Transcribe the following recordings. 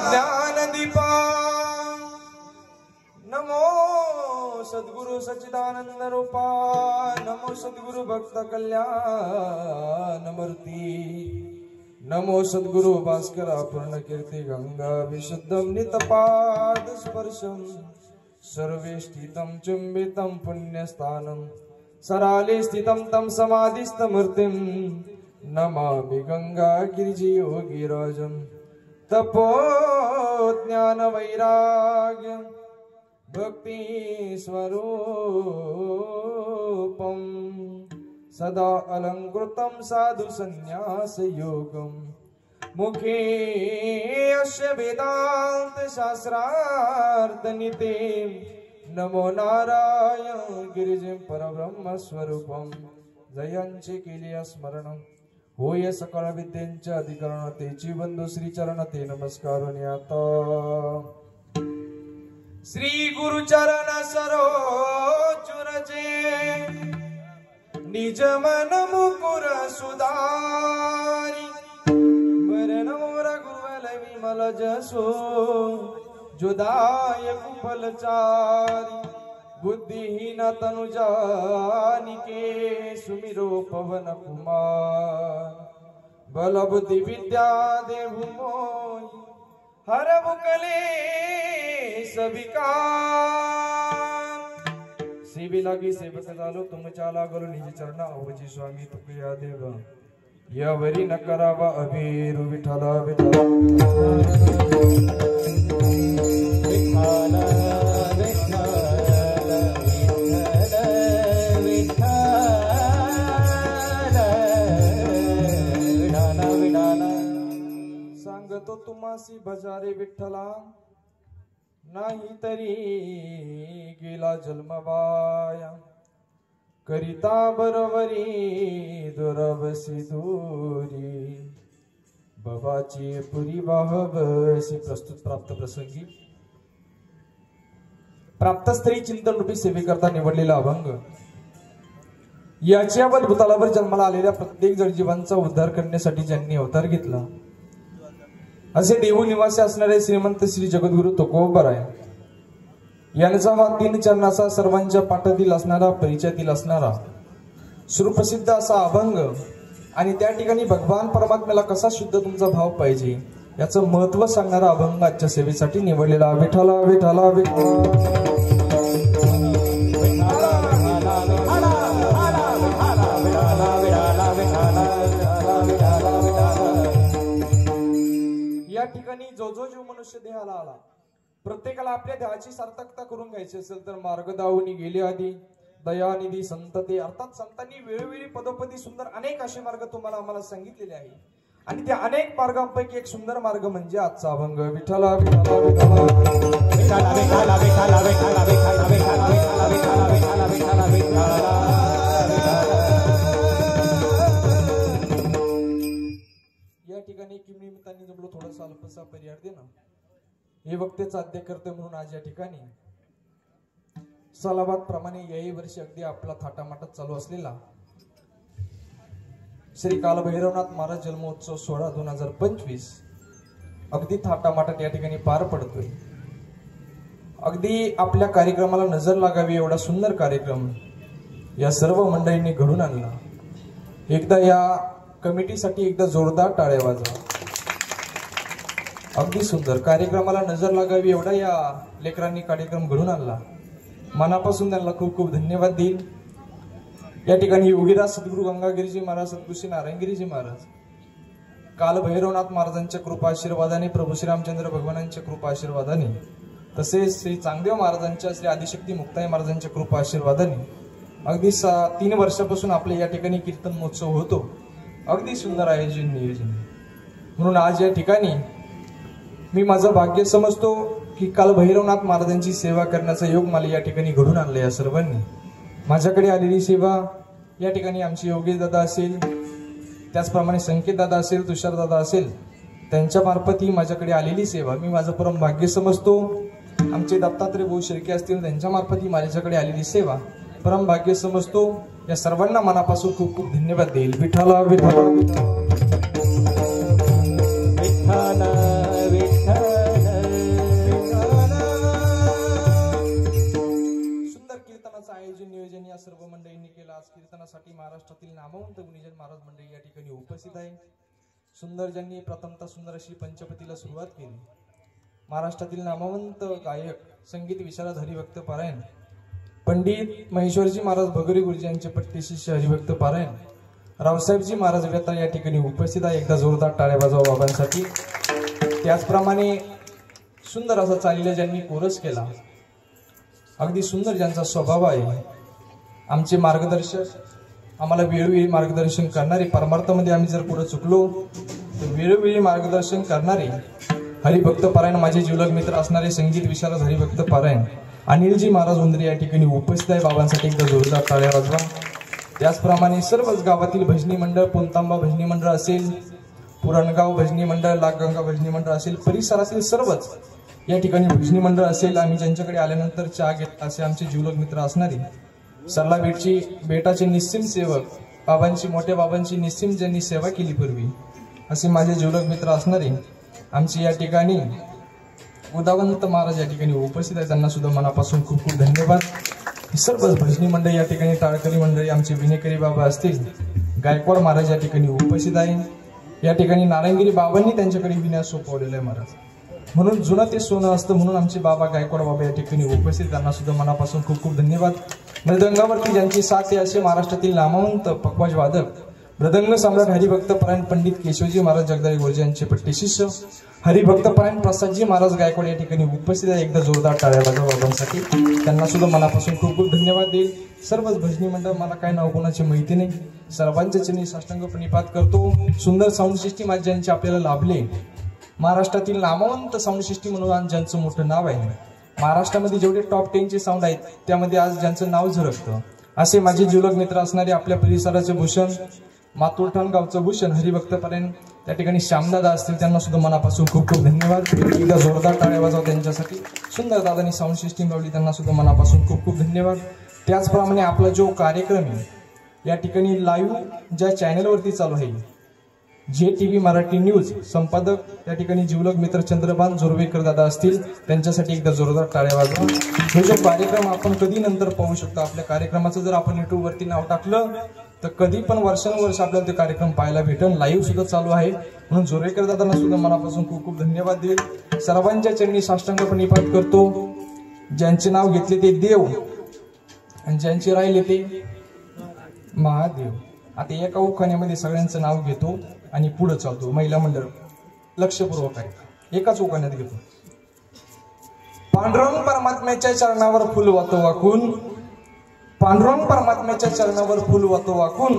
ज्ञानदीपा नमो सद्गुरु सच्चिदानंद रूपा नमो सद्गुरु भक्त कल्याण मूर्ती नमो सद्गुरु भास्कर पूर्ण कीर्ती गंगा विशुद्धम नितपाद स्पर्शम सर्वे स्थितं चुंबितं पुण्यस्थानं सराले स्थितं तं समाधिस्थमूर्तिं नमामि गंगा गिरिजि योगिराजं तपो ज्ञान वैराग्य भक्ति स्वरूपं सदा अलंकृतं साधु संन्यास योगं मुखे अस्य वेदांत शास्त्रार्थ निते नमो नारायण गिरिजं परब्रह्म स्वरूपं जयांचे केले स्मरण होय सकळ विद्येंचे अधिकरण तेची बंधू श्री चरण ते नमस्कार आता श्री गुरु चरण सरोचुरजे निज मन मुकुर सुधारी बरन मोर गुरुवल विमल जसो जुदाय कुफलचारी बुद्धिहीन तनु जानिके सुमिरो पवन कुमार बल बुद्धि विद्या देहु मोहि हर बुकले सबिका सेवी लागी सेवक झालो तुमच्या लागलो निज चरण अवजी स्वामी तुकया देव यावरी न करावा अभिरू विठला विठला सांगतो तुम्हासी भजारे विठ्ठला नाही तरी गेला जन्मवाया करिता बरोबरी दुरवसी दूरी बाबाची पुरी वाहवसी प्रस्तुत प्राप्त प्रसंगी प्राप्त स्त्री चिंतन रूपी सेवेकरता निवडलेला अभंग याच्या भूतलावर जन्माला आलेल्या प्रत्येक जडजीवांचा उद्धार करण्यासाठी ज्यांनी अवतार घेतला असे देहू निवासी असणारे श्रीमंत श्री जगद्गुरु तुकोबराय यांचा हा 3 चरणाचा सर्वांच्या पाठातील असणारा परिचयातील असणारा सुप्रसिद्ध असा अभंग आणि त्या ठिकाणी भगवान परमात्म्याला कसा शुद्ध तुमचा भाव पाहिजे याचं महत्व सांगणारा अभंग आजच्या सेवेसाठी निवडलेला विठ्ठला विठ्ठला विठ्ठला या ठिकाणी जो जो जीव मनुष्य देहाला आला प्रत्येकाला आपल्या देहाची सार्थकता करून घ्यायची असेल तर मार्ग दावणी गेले आधी दयानिधी संतते अर्थात संतांनी वेळोवेळी पदोपदी सुंदर अनेक असे मार्ग तुम्हाला आम्हाला सांगितलेले आहे आणि त्या अनेक मार्गांपैकी एक सुंदर मार्ग म्हणजे आजचा अभंग विठ्ठला विठ्ठला विठ्ठला विठ्ठला विठ्ठला विठ्ठला विठ्ठला विठ्ठला विठ्ठला विठ्ठला विठ्ठला या ठिकाणी किम निमित्ताने जमलो थोडासा अल्पसा परिहार दे ना हे वक्तेचा अध्यय करते म्हणून आज या ठिकाणी सालाबाद प्रमाणे याही वर्षी अगदी आपला थाटामाटात चालू असलेला श्री कालभैरवनाथ महाराज जन्मोत्सव सोहळा 2025 अगदी थाटामाटात या ठिकाणी पार पडतोय अगदी आपल्या कार्यक्रमाला नजर लागावी एवढा सुंदर कार्यक्रम या सर्व मंडळींनी घडून आणला एकदा या कमिटीसाठी एकदा जोरदार टाळ्या वाजवा अगदी सुंदर कार्यक्रमाला नजर लागावी एवढा या लेकरांनी कार्यक्रम घडून आणला मनापासून त्यांना खूप खूप धन्यवाद देईल या ठिकाणी योगीराज सद्गुरु गंगागिरीजी महाराज सद्गुरु श्री नारायणगिरीजी महाराज काल भैरवनाथ महाराजांच्या कृपा आशीर्वादाने प्रभू श्रीरामचंद्र भगवानांच्या कृपा आशीर्वादाने तसेच श्री चांगदेव महाराजांच्या श्री आदिशक्ती मुक्ताई महाराजांच्या कृपा आशीर्वादाने अगदी 3 वर्षापासून आपल्या या ठिकाणी कीर्तन महोत्सव होतो अगदी सुंदर आयोजन नियोजन म्हणून आज या ठिकाणी मी माझं भाग्य समजतो की काल भैरवनाथ महाराजांची सेवा करण्याचा योग मला या ठिकाणी घडून आणला या सर्वांनी माझ्याकडे आलेली सेवा या ठिकाणी आमचे योगेश दादा असेल त्याचप्रमाणे संकेत दादा असेल तुषार दादा असेल त्यांच्या मार्फत ही माझ्याकडे आलेली सेवा मी माझं परम भाग्य समजतो आमचे दत्तात्रय भाऊ शिर्के असतील त्यांच्या मार्फत ही माझ्याकडे आलेली सेवा परम भाग्य समजतो या सर्वांना मनापासून खूप खूप धन्यवाद देईल विठ्ठला विठ्ठला विठ्ठला विठ्ठला आज कीर्तनासाठी महाराष्ट्रातील नामवंत गुणीजन महाराज मंडळी या ठिकाणी उपस्थित आहे। सुंदर ज्यांनी प्रथमतः सुंदर अशी पंचपतीला सुरुवात केली। महाराष्ट्रातील नामवंत गायक संगीत विशारद हरिभक्त पारायण पंडित महेश्वरजी महाराज भगोरी गुरुजी यांचे पट्टी शिष्य हरिभक्त पारायण रावसाहेबजी महाराज व्यता या ठिकाणी उपस्थित आहे। एकदा जोरदार टाळ्या वाजवा बाबांसाठी। त्याचप्रमाणे सुंदर असा चालीला ज्यांनी कोरस केला, अगदी सुंदर ज्यांचा स्वभाव आहे, आमचे मार्गदर्शक, आम्हाला वेळोवेळी मार्गदर्शन करणारे, परमार्थामध्ये आम्ही जर पुढे चुकलो तर वेळोवेळी मार्गदर्शन करणारे हरिभक्त पारायण माझे जीवलग मित्र असणारे संगीत विशारद हरिभक्त पारायण अनिलजी महाराज उंदरे या ठिकाणी उपस्थित आहे। बाबांसाठी एकदा जोरदार टाळ्या वाजवा। त्याचप्रमाणे सर्वच गावातील भजनी मंडळ, पोंतांबा भजनी मंडळ असेल, पुरणगाव भजनी मंडळ, लाखगंगा भजनी मंडळ असेल, परिसरातील सर्वच या ठिकाणी भजनी मंडळ असेल, आम्ही ज्यांच्याकडे आल्यानंतर चहा घेत असे आमचे जीवलग मित्र असणारे सरला बेटाचे निस्सिम सेवक, बाबांची, मोठ्या बाबांची निस्सिम ज्यांनी सेवा केली पूर्वी असे माझे जीवलग मित्र असणारे आमचे या ठिकाणी उदावंत महाराज या ठिकाणी उपस्थित आहे। त्यांना सुद्धा मनापासून खूप खूप धन्यवाद। सर्वच भजनी मंडळ या ठिकाणी, टाळकरी मंडळी, आमचे विनेकरी बाबा असतील, गायकवाड महाराज या ठिकाणी उपस्थित आहे। या ठिकाणी नारायणगिरी बाबांनी त्यांच्याकडे विनय सोपवलेला आहे महाराज, म्हणून जुनं ते सोनं असतं, म्हणून आमचे बाबा गायकवाड बाबा या ठिकाणी उपस्थित, त्यांना सुद्धा मनापासून खूप खूप धन्यवाद। मृदंगावरती ज्यांची साथ आहे असे महाराष्ट्रातील नामवंत पखवाज वादक मृदंग सम्राट हरिभक्त पारायण पंडित केशवजी महाराज जगदाळे गुरुजी यांचे पट्टी शिष्य हरिभक्त पारायण प्रसादजी महाराज गायकवाड या ठिकाणी उपस्थित आहे। एकदा जोरदार टाळ्या वाजवा बाबांसाठी, त्यांना सुद्धा मनापासून खूप खूप धन्यवाद देईल। सर्वच भजनी मंडळ, मला काय नाव कोणाची माहिती नाही, सर्वांच्या चरणी साष्टांग प्रणिपात करतो। सुंदर साऊंड सिस्टीम आज ज्यांचे आपल्याला लाभले, महाराष्ट्रातील नामवंत साऊंड सिस्टीम म्हणून ज्यांचं मोठं नाव आहे, महाराष्ट्रामध्ये जेवढे टॉप 10 चे साऊंड आहेत त्यामध्ये आज ज्यांचं नाव झळकतं असे माझे जीवलग मित्र असणारे आपल्या परिसराचे भूषण, मातुरठाण गावचं भूषण हरिभक्त पारायण त्या ठिकाणी श्यामदादा असतील, त्यांना सुद्धा मनापासून खूप खूप धन्यवाद। एकदा जोरदार टाळ्या वाजवा त्यांच्यासाठी। सुंदर दादांनी साऊंड सिस्टीम लावली, त्यांना सुद्धा मनापासून खूप खूप धन्यवाद। त्याचप्रमाणे आपला जो कार्यक्रम आहे या ठिकाणी लाईव्ह ज्या चॅनलवरती चालू आहे, जे टीव्ही मराठी न्यूज, संपादक त्या ठिकाणी जीवलग मित्र चंद्रभान जोरवेकर दादा असतील, त्यांच्यासाठी एकदा जोरदार टाळ्या वाजवा। हे जो कार्यक्रम आपण कधी नंतर पाहू शकतो, आपल्या कार्यक्रमाचं जर आपण युट्यूब वरती नाव टाकलं तर कधी पण वर्षानुवर्ष आपल्याला ते कार्यक्रम पाहायला भेटेल। लाईव्ह सुद्धा चालू आहे, म्हणून जोरवेकर दादांना सुद्धा मनापासून खूप खूप धन्यवाद देईल। सर्वांच्या चरणी साष्टांग प्रणिपात करतो। ज्यांचे नाव घेतले ते देव आणि ज्यांचे राहिले ते महादेव। आता एका उखाण्यामध्ये सगळ्यांचं नाव घेतो आणि पुढे चालतो। महिला मंडळ लक्षपूर्वक आहे, एकाच उखाण्यात घेतो। पांडुरंग परमात्म्याच्या चरणावर फुल वातो वाकून, पांडुरंग परमात्म्याच्या चरणावर फुल वातो वाकून,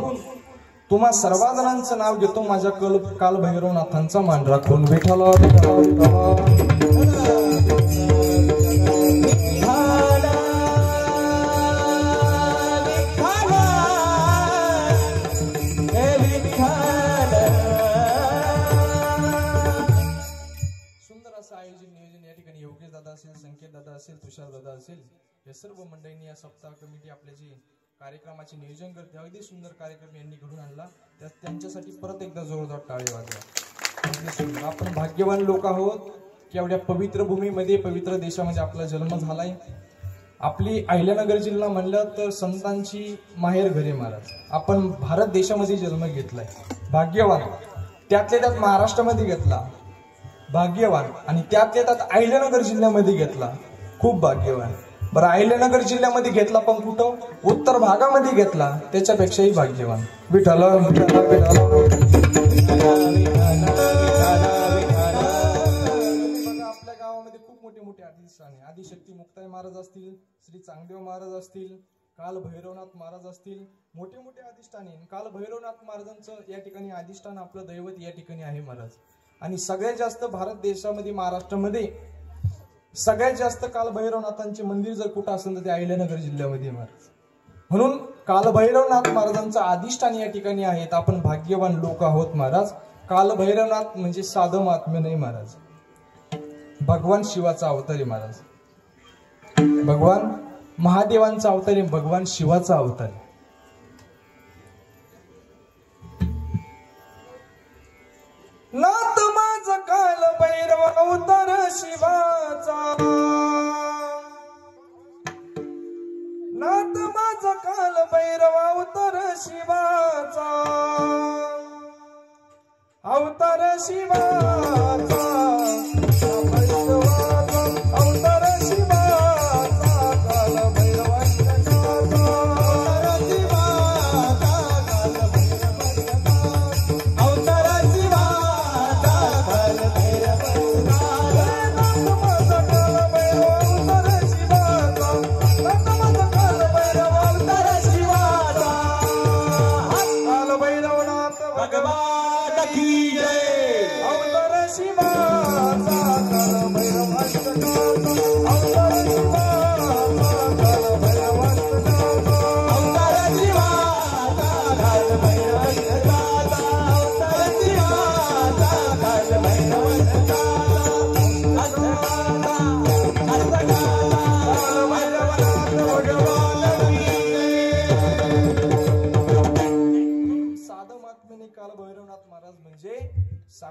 तुम्हा सर्व जणांचं नाव घेतो, माझ्या काल भैरवनाथांचा मान राखून। विठ्ठला विठ्ठला विठ्ठला आयोजन नियोजन या ठिकाणी योगेश दादा असेल, संकेत दादा असेल, तुषार दादा असेल, या सर्व मंडळींनी, या सप्ताह कमिटी आपल्या जी कार्यक्रमाचे नियोजन करते, अगदी सुंदर कार्यक्रम यांनी घडून आणला, त्यांच्यासाठी परत एकदा जोरदार टाळ्या वाजवा। आपण भाग्यवान लोक आहोत की एवढ्या पवित्र भूमीमध्ये, पवित्र देशामध्ये आपला जन्म झालाय। आपली अहिल्यानगर जिल्हा म्हणलं तर संतांची माहेर घरे महाराज, आपण भारत देशामध्ये जन्म घेतलाय, भाग्यवान। त्यातल्या त्यात महाराष्ट्रामध्ये घेतला, भाग्यवान, आणि त्यातल्या त्यात अहिल्यानगर जिल्ह्यामध्ये घेतला, खूप भाग्यवान। बरं, अहिल्यानगर जिल्ह्यामध्ये घेतला पण कुठं, उत्तर भागामध्ये घेतला, त्याच्यापेक्षाही भाग्यवान। विठ्ठला विठ्ठला विठ्ठला। आपल्या गावामध्ये खूप मोठे मोठे अधिष्ठान आहे, आदिशक्ती मुक्ताई महाराज असतील, श्री चांगदेव महाराज असतील, काल भैरवनाथ महाराज असतील, मोठे मोठे अधिष्ठान आहे। काल भैरवनाथ महाराजांचं या ठिकाणी अधिष्ठान, आपलं दैवत या ठिकाणी आहे महाराज। आणि सगळ्यात जास्त भारत देशामध्ये, महाराष्ट्रामध्ये सगळ्यात जास्त काल भैरवनाथांचे मंदिर जर कुठं असेल तर ते अहिल्यानगर जिल्ह्यामध्ये महाराज, म्हणून काल भैरवनाथ महाराजांचं अधिष्ठान या ठिकाणी आहेत। आपण भाग्यवान लोक आहोत महाराज। काल भैरवनाथ म्हणजे साधं महात्म्य नाही महाराज, भगवान शिवाचा अवतार आहे महाराज, भगवान महादेवांचा अवतार आहे, भगवान शिवाचा अवतार आहे। नाथ माझ काल भैरव अवतार शिवाचा, नाथ माझ काल भैरव अवतार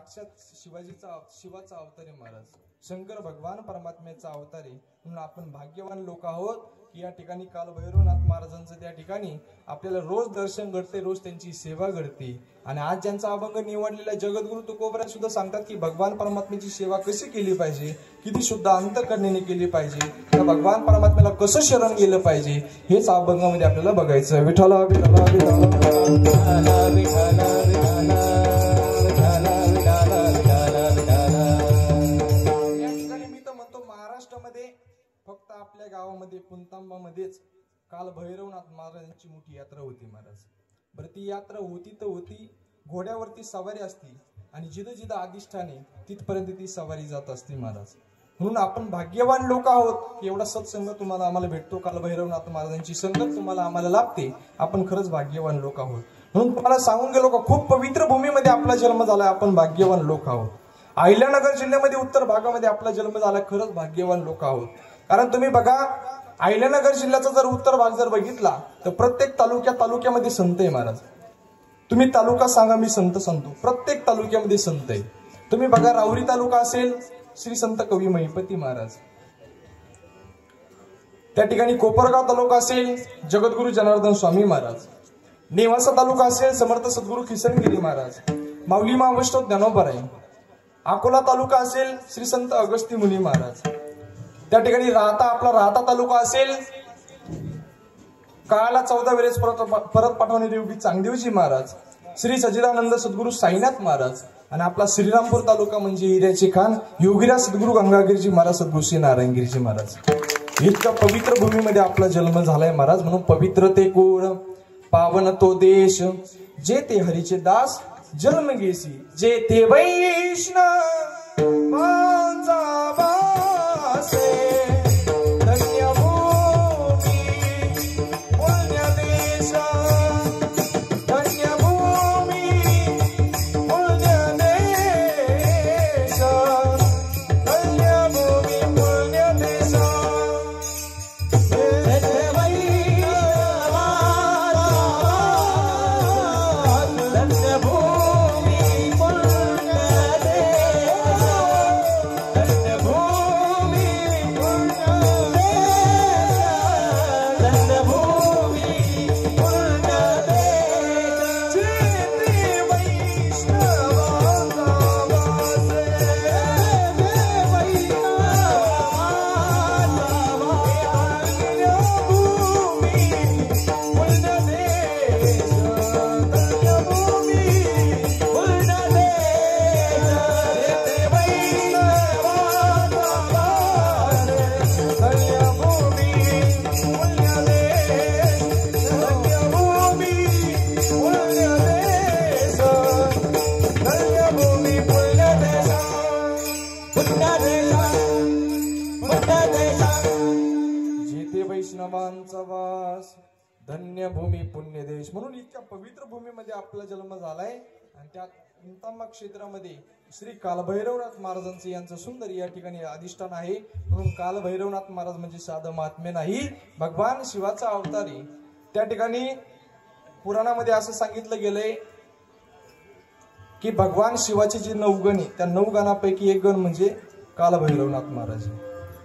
साक्षात शिवाचा अवतार आहे महाराज, शंकर भगवान परमात्म्याचा अवतार आहे. म्हणून आपण भाग्यवान लोक आहोत की या ठिकाणी काल भैरवनाथ महाराजांचं त्या ठिकाणी आपल्याला रोज दर्शन घडते, रोज त्यांची सेवा घडते. आणि आज ज्यांचा अभंग निवडलेला जगद्गुरु तुकोबरा सुद्धा सांगतात की भगवान परमात्म्याची सेवा कशी केली पाहिजे, किती शुद्ध अंतःकरणेने केली पाहिजे, त्या भगवान परमात्म्याला कसं शरण गेलं पाहिजे, हेच अभंगामध्ये आपल्याला बघायचं. विठ्ठला विठ्ठला महाराष्ट्रामध्ये फक्त आपल्या गावामध्ये पुंतांबामध्येच काल भैरवनाथ महाराजांची मोठी यात्रा होती महाराज. बरं ती यात्रा होती तर होती, घोड्यावरती सवारी असती आणि जिथं जिथं अधिष्ठाने तिथपर्यंत ती सवारी जात असते महाराज. म्हणून आपण भाग्यवान लोक आहोत की एवढा सत्संग तुम्हाला आम्हाला भेटतो, काल भैरवनाथ महाराजांची संगत तुम्हाला आम्हाला लाभते. आपण खरंच भाग्यवान लोक आहोत. म्हणून तुम्हाला सांगून गेलो का खूप पवित्र भूमीमध्ये आपला जन्म झालाय, आपण भाग्यवान लोक आहोत. अहिल्यानगर जिल्ह्यामध्ये उत्तर भागामध्ये आपला जन्म झाला, खरंच भाग्यवान लोक आहोत. कारण तुम्ही बघा अहिल्यानगर जिल्ह्याचा जर उत्तर भाग जर बघितला तर प्रत्येक तालुक्यामध्ये संत आहे महाराज. तुम्ही तालुका सांगा, मी संत सांगतो. प्रत्येक तालुक्यामध्ये संत आहे. तुम्ही बघा राहुरी तालुका असेल, श्री संत कवी महिपती महाराज. त्या ठिकाणी कोपरगाव तालुका असेल, जगद्गुरु जनार्दन स्वामी महाराज. नेवासा तालुका असेल, समर्थ सद्गुरु किसनगिरी महाराज. माऊली महावैष्णव ज्ञानोबराय. अकोला तालुका असेल, श्री संत अगस्ती मुनी महाराज. त्या ठिकाणी आपला राहता तालुका असेल, काळाला 14 वेळेस परत पाठवणारे योगी चांगदेवजी महाराज, श्री सच्चिदानंद सद्गुरु साईनाथ महाराज. आणि आपला श्रीरामपूर तालुका म्हणजे हिऱ्याचे खान योगीराज सद्गुरु गंगागिरीजी महाराज, सद्गुरु श्री नारायणगिरीजी महाराज. इतका पवित्र भूमीमध्ये आपला जन्म झालाय महाराज. म्हणून पवित्र ते कोण, पावन तो देश, जे ते हरीचे दास जन्म घेसी, जे ते वैष्णव धन्य भूमी पुण्य देश, धन्य भूमी पुण्य देश, धन्य भूमी पुण्य देश. वैष्णवांचा वास, धन्य भूमी पुण्य देश. म्हणून इतक्या पवित्र भूमीमध्ये आपला जन्म झालाय. आणि त्या पुंतांबा क्षेत्रामध्ये श्री कालभैरवनाथ महाराजांचे यांचं सुंदर या ठिकाणी अधिष्ठान आहे. म्हणून कालभैरवनाथ महाराज म्हणजे साधं महात्म्य नाही, भगवान शिवाचा अवतार आहे. त्या ठिकाणी पुराणामध्ये असं सांगितलं गेलंय की भगवान शिवाचे जे 9 गण आहे, त्या 9 गणापैकी एक गण म्हणजे कालभैरवनाथ महाराज.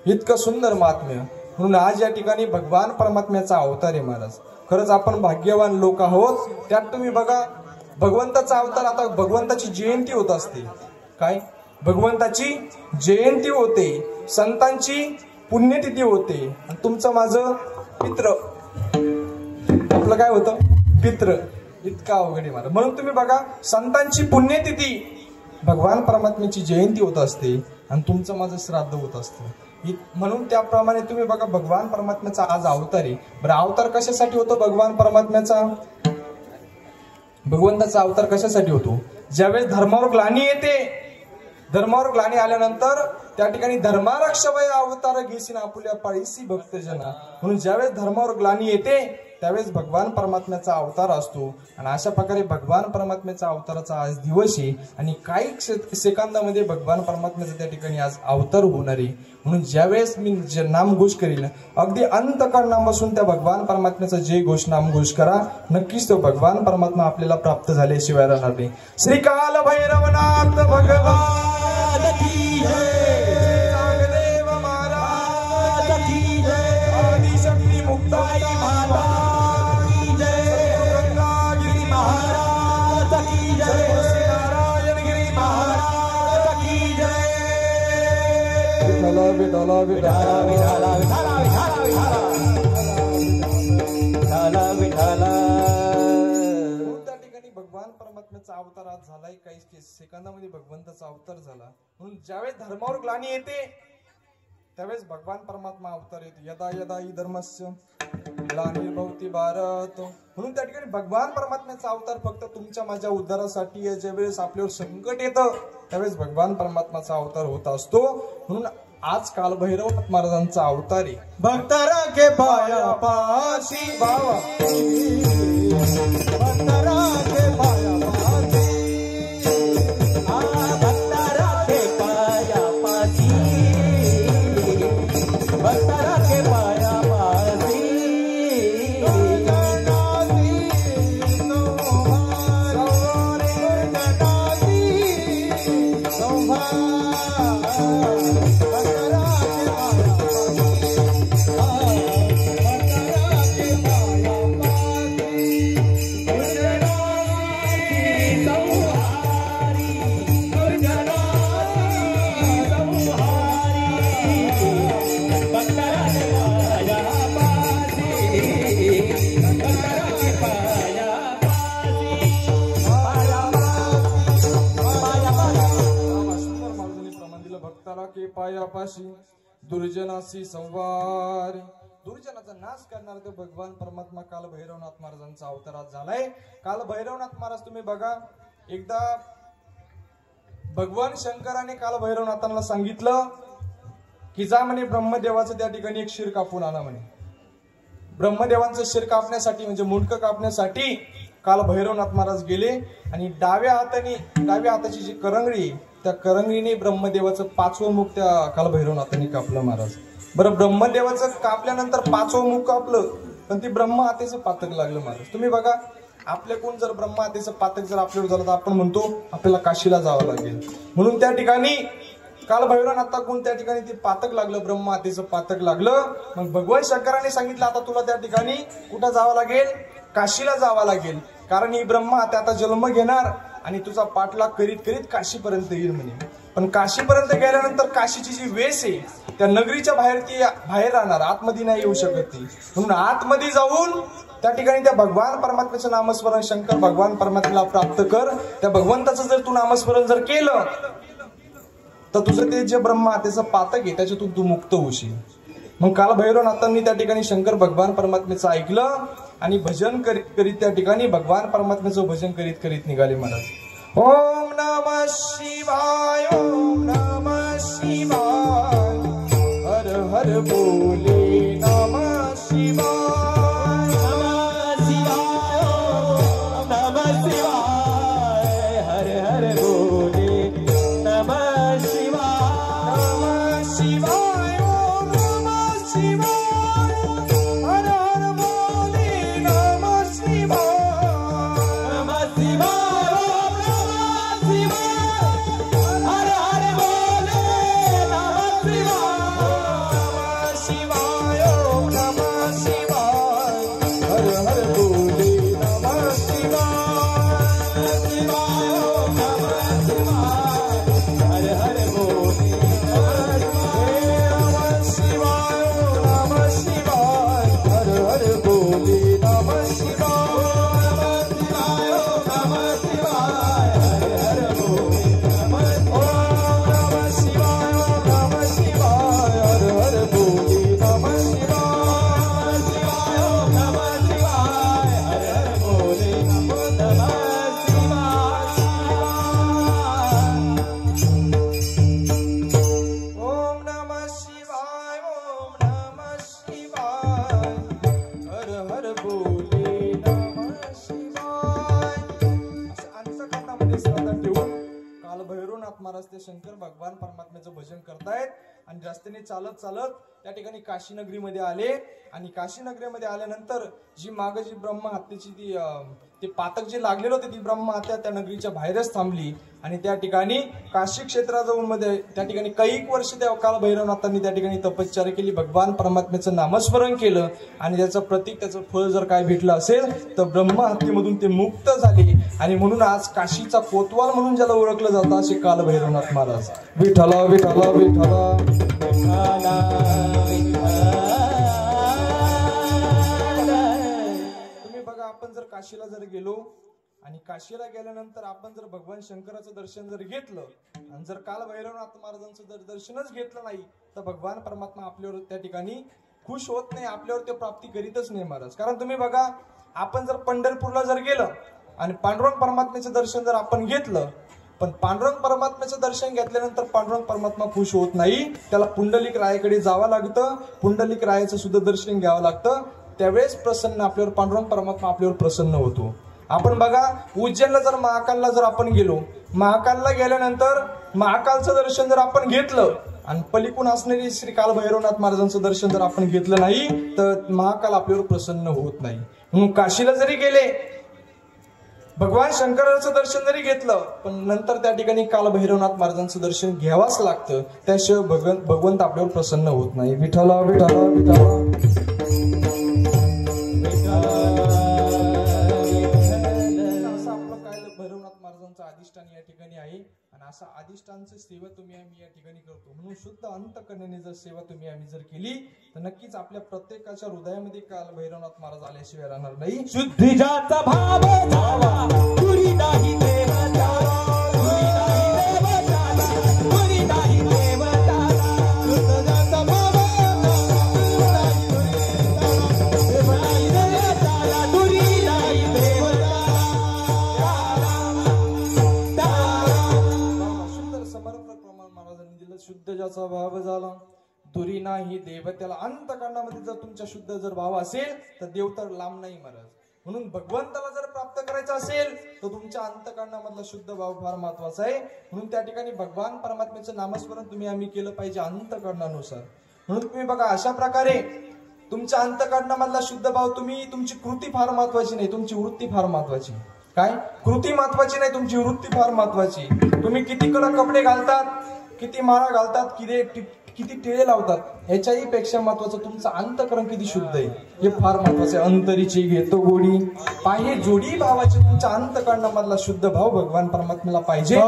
इतकं सुंदर महात्म्य. म्हणून आज या ठिकाणी भगवान परमात्म्याचा अवतार आहे महाराज. खरंच आपण भाग्यवान लोक आहोत. त्यात तुम्ही बघा भगवंताचा अवतार, आता भगवंताची जयंती होत असते. काय भगवंताची जयंती होते, संतांची पुण्यतिथी होते. आणि तुमचं माझं पित्र, आपलं काय होतं पित्र, इतका अवघड आहे महाराज. म्हणून तुम्ही बघा संतांची पुण्यतिथी, भगवान परमात्म्याची जयंती होत असते आणि तुमचं माझं श्राद्ध होत असतं. म्हणून त्याप्रमाणे तुम्ही बघा भगवान परमात्म्याचा आज अवतार आहे. बरं अवतार कशासाठी होतो भगवान परमात्म्याचा? भगवंताचा अवतार कशासाठी होतो? ज्यावेळेस धर्मावर ग्लानी येते, धर्मावर ग्लानी आल्यानंतर त्या ठिकाणी धर्मारक्षवय अवतार घेशील आपुल्या पाळीसी भक्तजना. म्हणून ज्यावेळेस धर्मावर ग्लानी येते त्यावेळेस भगवान परमात्म्याचा अवतार असतो आणि अशा प्रकारे भगवान परमात्म्याचा अवताराचा आज दिवस आहे आणि काही सेकंदामध्ये भगवान परमात्म्याचा त्या ठिकाणी आज अवतार होणार आहे. म्हणून ज्यावेळेस मी नामघोष करीन अगदी अंतःकरणापासून त्या भगवान परमात्म्याचा जय घोष नामघोष करा. नक्कीच तो भगवान परमात्मा आपल्याला प्राप्त झाल्याशिवाय राहणार नाही. श्री काल भैरवनाथ भगवान की जय. नागदेव महाराज की जय. आदिशक्ती मुक्ताई माता की जय. गंगागिरी महाराज की जय. नारायणगिरी महाराज की जय. विठला विठला विठला विठला विठला विठला विठला. त्या ठिकाणी भगवान परमात्म्याचा अवतार आज झालाय. काही सेकंदामध्ये भगवंताचा अवतार झाला. म्हणून ज्यावेळेस धर्मावर ग्लानी येते त्यावेळेस भगवान परमात्मा अवतार येतो. यदा यदा हि धर्मस्य ग्लानिर्भवति भारत. म्हणून त्या ठिकाणी भगवान परमात्म्याचा अवतार फक्त तुमच्या माझ्या उद्धारासाठी आहे. ज्यावेळेस आपल्यावर संकट येतं त्यावेळेस भगवान परमात्माचा अवतार होत असतो. म्हणून आज काल भैरवनाथ महाराजांचा अवतार आहे. भक्तरा के पाया पाशी बाबा. भक्तरा के पाया पाशी. भक्तरा के पाया पाशी. भक्तरा के पाया पाशी. पायापाशी दुर्जनाशी संवार. दुर्जनाचा नाश करणारा तो भगवान परमात्मा काल भैरवनाथ महाराजांचा अवतारात झालाय. काल भैरवनाथ महाराज तुम्ही बघा एकदा भगवान शंकराने काल भैरवनाथांना सांगितलं की जा म्हणे ब्रह्मदेवाचं त्या ठिकाणी एक शिर कापून आणा म्हणे. ब्रह्मदेवांचं शिर कापण्यासाठी म्हणजे मुंडकं कापण्यासाठी काल भैरवनाथ महाराज गेले आणि डाव्या हाताची जी करंगळी त्या करंगळीने ब्रह्मदेवाचं 5वं मुख त्या काल भैरवनाथांनी कापलं महाराज. बरं ब्रह्मदेवाचं कापल्यानंतर 5वं मुख कापलं पण ती ब्रह्म हातेचं पातक लागलं महाराज. तुम्ही बघा आपल्याकडून जर ब्रह्म हातेचं पातक जर आपल्यावर झालं तर आपण म्हणतो आपल्याला काशीला जावं लागेल. म्हणून त्या ठिकाणी काल भैरवनाथाकडून त्या ठिकाणी ते पातक लागलं. ब्रह्म हातेचं पातक लागलं. मग भगवान शंकराने सांगितलं आता तुला त्या ठिकाणी कुठं जावं लागेल काशीला जावं लागेल. कारण ही ब्रह्म हाते आता जन्म घेणार आणि तुझा पाठलाग करीत करीत काशीपर्यंत येईल म्हणे. पण काशीपर्यंत गेल्यानंतर काशीची जी वेस आहे त्या नगरीच्या बाहेर ती बाहेर राहणार आतमध्ये नाही येऊ शकत ती. म्हणून आतमध्ये जाऊन त्या ठिकाणी त्या भगवान परमात्म्याचं नामस्मरण शंकर भगवान परमात्म्याला प्राप्त कर. त्या भगवंताचं जर तू नामस्मरण जर केलं तर तुझं ते जे ब्रह्म हातेचं पातक आहे त्याच्यातून तू मुक्त होशील. मग काल भैरवनाथांनी त्या ठिकाणी शंकर भगवान परमात्म्याचं ऐकलं आणि भजन करीत त्या ठिकाणी भगवान परमात्म्याचं भजन करीत करीत निघाले महाराज. ओम नमः शिवाय ओम नमः शिवाय हर हर बोले नमः शिवाय नमः शिवाय ओम नमः शिवाय हर हर बोले नमः शिवाय नमः शिवाय ओम नमः शिवाय हर हर बोले नमः शिवाय नमः शिवाय ओम नमः शिवाय हर हर बोले नमः शिवाय नमः शिवाय ओम नमः शिवाय हर हर बोले नमः शिवाय शिवाय ओम नमः शिवाय हर हर बोले नमः शिवाय शंकर भगवान परमात्म्याचं भजन करतायत आणि रस्त्याने चालत चालत त्या ठिकाणी काशी नगरीमध्ये आले आणि काशी नगरीमध्ये आल्यानंतर जी मागे जी ब्रह्म हत्याची ते पातक जे लागलेलं होते ती ब्रह्म हत्या त्या नगरीच्या बाहेरच थांबली आणि त्या ठिकाणी काशी क्षेत्राजवळ मध्ये त्या ठिकाणी कैक वर्ष त्या काल भैरवनाथांनी त्या ठिकाणी तपश्चर्या केली, भगवान परमात्म्याचं नामस्मरण केलं आणि त्याचं प्रतीक त्याचं फळ जर काय भेटलं असेल तर ब्रह्म हत्येमधून ते मुक्त झाले आणि म्हणून आज काशीचा कोतवाल म्हणून ज्याला ओळखलं जातं असे काल भैरवनाथ महाराज. विठ्ठला विठ्ठला विठ्ठला आपण जर काशीला जर गेलो आणि काशीला गेल्यानंतर आपण जर भगवान शंकराचं दर्शन जर घेतलं आणि जर काल भैरवनाथ महाराजांचं जर दर्शनच घेतलं नाही तर भगवान परमात्मा आपल्यावर त्या ठिकाणी खुश होत नाही, आपल्यावर ते प्राप्ती करीतच नाही महाराज. कारण तुम्ही बघा आपण जर पंढरपूरला जर गेलं आणि पांडुरंग परमात्म्याचं दर्शन जर आपण घेतलं पण पांडुरंग परमात्म्याचं दर्शन घेतल्यानंतर पांडुरंग परमात्मा खुश होत नाही, त्याला पुंडलिक रायाकडे जावं लागतं, पुंडलिक रायाचं सुद्धा दर्शन घ्यावं लागतं, त्यावेळेस प्रसन्न आपल्यावर पांडुरंग परमात्मा आपल्यावर प्रसन्न होतो. आपण बघा उज्जैनला जर महाकालला जर आपण गेलो, महाकालला गेल्यानंतर महाकालचं दर्शन जर आपण घेतलं आणि पलीकडून असणारी श्री काल भैरवनाथ महाराजांचं दर्शन जर आपण घेतलं नाही तर महाकाल आपल्यावर प्रसन्न होत नाही. म्हणून काशीला जरी गेले भगवान शंकराचं दर्शन जरी घेतलं पण नंतर त्या ठिकाणी काल भैरवनाथ महाराजांचं दर्शन घ्यावाच लागतं, त्याशिवाय भगवंत आपल्यावर प्रसन्न होत नाही. विठ्ठला विठ्ठला विठ्ठला अधिष्ठान या ठिकाणी आहे आणि असा अधिष्ठानची सेवा तुम्ही आम्ही या ठिकाणी करतो. म्हणून शुद्ध अंतकरणाने जर सेवा तुम्ही आम्ही जर केली तर नक्कीच आपल्या प्रत्येकाच्या हृदयामध्ये काल भैरवनाथ महाराज आल्याशिवाय राहणार नाही. शुद्धीजाचा भाव झाला पुरी नाही देव झाला, पुरी नाही देव झाला, पुरी नाही देव झाला. शुद्धीजाचा भाव झाला देव नाही देव झाला, पुरी नाही देव झाला. शुद्ध ज्याचा भाव झाला दुरी नाही देव त्याला. अंतकरणामध्ये जर तुमच्या शुद्ध जर भाव असेल तर देव तर लांब नाही महाराज. म्हणून भगवंताला जर प्राप्त करायचं असेल तर तुमच्या अंतकरणामधला शुद्ध भाव फार महत्वाचा आहे. म्हणून त्या ठिकाणी भगवान परमात्म्याचं नामस्मरण तुम्ही आम्ही केलं पाहिजे अंतकरणानुसार. म्हणून तुम्ही बघा अशा प्रकारे तुमच्या अंतकरणामधला शुद्ध भाव तुम्ही तुमची कृती फार महत्वाची नाही, तुमची वृत्ती फार महत्वाची. काय कृती महत्वाची नाही, तुमची वृत्ती फार महत्वाची. तुम्ही किती कडक कपडे घालतात, किती माळा घालतात, किती टिळे लावतात, ह्याच्याही पेक्षा महत्वाचं तुमचं अंतकरण किती शुद्ध आहे हे फार महत्वाचं आहे. अंतरीची घेतो गोडी पाहे जोडी भावाचे तुमच्या अंतकरणामधला शुद्ध भाव भगवान परमात्म्याला पाहिजे.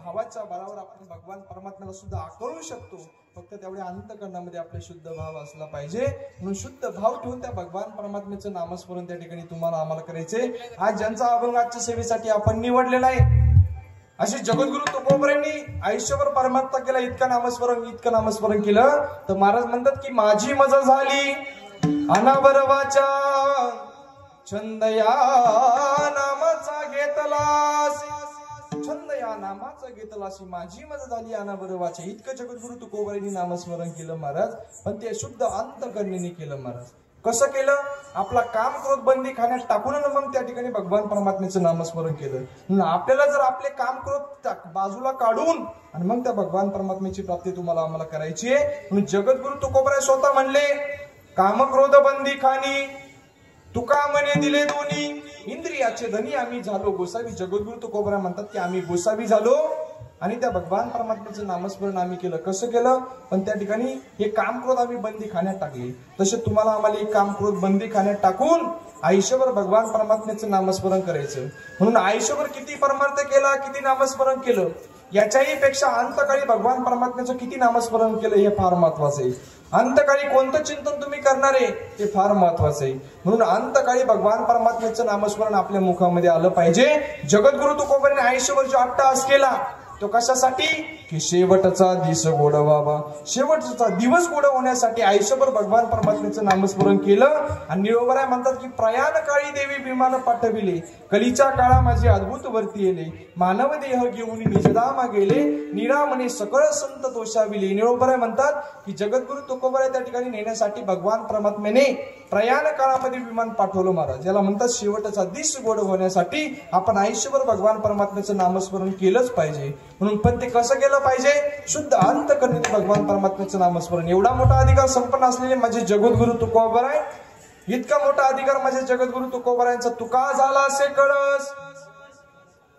भावाच्या बळावर आपण भगवान परमात्म्याला सुद्धा आकळू शकतो, फक्त तेवढ्या अंतकरणामध्ये आपले शुद्ध भाव असला पाहिजे. म्हणून शुद्ध भाव ठेवून त्या भगवान परमात्म्याचं नामस्मरण त्या ठिकाणी तुम्हाला आम्हाला करायचे. आज ज्यांचा अभंग आजच्या सेवेसाठी आपण निवडलेला आहे असे जगद्गुरु तुकोबरांनी आयुष्यभर परमात्मा केला, इतकं नामस्मरण केलं तर महाराज म्हणतात की माझी मजा झाली अनाबरवाच्या छंद या नामाचा घेतलास, छंद या नामाचा घेतलासी माझी मजा झाली अनाबरवाच्या. इतकं जगद्गुरु तुकोबरांनी नामस्मरण केलं महाराज, पण ते शुद्ध अंतकरणीने केलं महाराज. कसं केलं? आपला काम क्रोध बंदी खाण्यात टाकून मग त्या ठिकाणी भगवान परमात्म्याचं नामस्मरण केलं. म्हणून आपल्याला जर आपले काम क्रोध बाजूला काढून आणि मग त्या भगवान परमात्म्याची प्राप्ती तुम्हाला आम्हाला करायची आहे. म्हणून जगद्गुरु तुकोबराय स्वतः म्हणले, काम क्रोध बंदी खाणी तुका मने दिले दोन्ही, इंद्रियाचे धनी आम्ही झालो गोसावी. जगद्गुरु तुकोबराय म्हणतात की आम्ही गोसावी झालो आणि त्या भगवान परमात्म्याचं नामस्मरण आम्ही केलं. कसं केलं? पण त्या ठिकाणी हे काम क्रोध आम्ही बंदी खाण्यात टाकले. तसे तुम्हाला आम्हाला हे काम क्रोध बंदी खाण्यात टाकून आयुष्यभर भगवान परमात्म्याचं नामस्मरण करायचं. म्हणून आयुष्यभर किती परमार्थ केला, किती नामस्मरण केलं, याच्याही पेक्षा अंतकाळी भगवान परमात्म्याचं किती नामस्मरण केलं हे फार महत्वाचं आहे. अंतकाळी कोणतं चिंतन तुम्ही करणार आहे ते फार महत्वाचं आहे. म्हणून अंतकाळी भगवान परमात्म्याचं नामस्मरण आपल्या मुखामध्ये आलं पाहिजे. जगद्गुरु तुकोबराने आयुष्यभर जो अट्टहास केला तो कशासाठी? की शेवटचा दिवस गोड व्हावा, शेवटचा दिवस गोड होण्यासाठी आयुष्यभर भगवान परमात्म्याचं नामस्मरण केलं. आणि निरोबराय म्हणतात की प्रयाण काळी देवी विमान पाठविले, कलीच्या काळा माझे अद्भुत वरती येले, मानव देह घेऊन निजधामा गेले, निरामने सकळ संत दोषाविले. निरोबराय म्हणतात की जगद्गुरु तुकोबराय त्या ठिकाणी नेण्यासाठी भगवान परमात्म्याने प्रयाण काळामध्ये विमान पाठवलं महाराज. याला म्हणतात शेवटचा दिवस गोड होण्यासाठी आपण आयुष्यभर भगवान परमात्म्याचं नामस्मरण केलंच पाहिजे. म्हणून पण ते कसं केलं पाहिजे? शुद्ध अंतःकरणाने भगवान परमात्म्याचं नामस्मरण. एवढा मोठा अधिकार संपन्न असलेले माझे जगद्गुरु तुकोबराय, इतका मोठा अधिकार माझे जगद्गुरु तुकोबरायांचा. तुका झाला असे कळस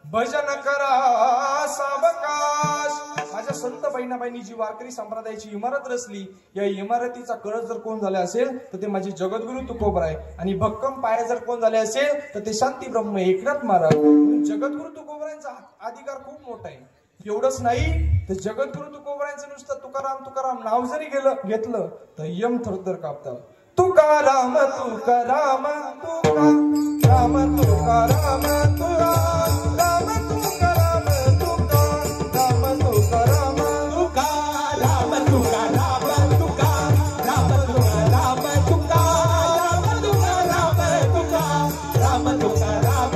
भजन करा सावकाश. माझ्या संत बहिणाबाईंनी जी वारकरी संप्रदायाची इमारत रचली, या इमारतीचा कळस जर कोण झाले असेल तर ते माझे जगद्गुरु तुकोबराय. आणि भक्कम पाया जर कोण झाले असेल तर ते शांती ब्रह्म एकनाथ महाराज. जगद्गुरु तुकोबरायांचा अधिकार खूप मोठा आहे. एवढंच नाही तर जगद्गुरु तुकोबरायांचं नुसतं तुकाराम तुकाराम नाव जरी घेतलं तर यम थरथर कापतात. तुकाराम तुकाराम तुकाराम तुकाराम तुकाराम तुकाराम तुकाराम तुकाराम तुकाराम तुकाराम तुकाराम तुकाराम तुकाराम तुकाराम तुकाराम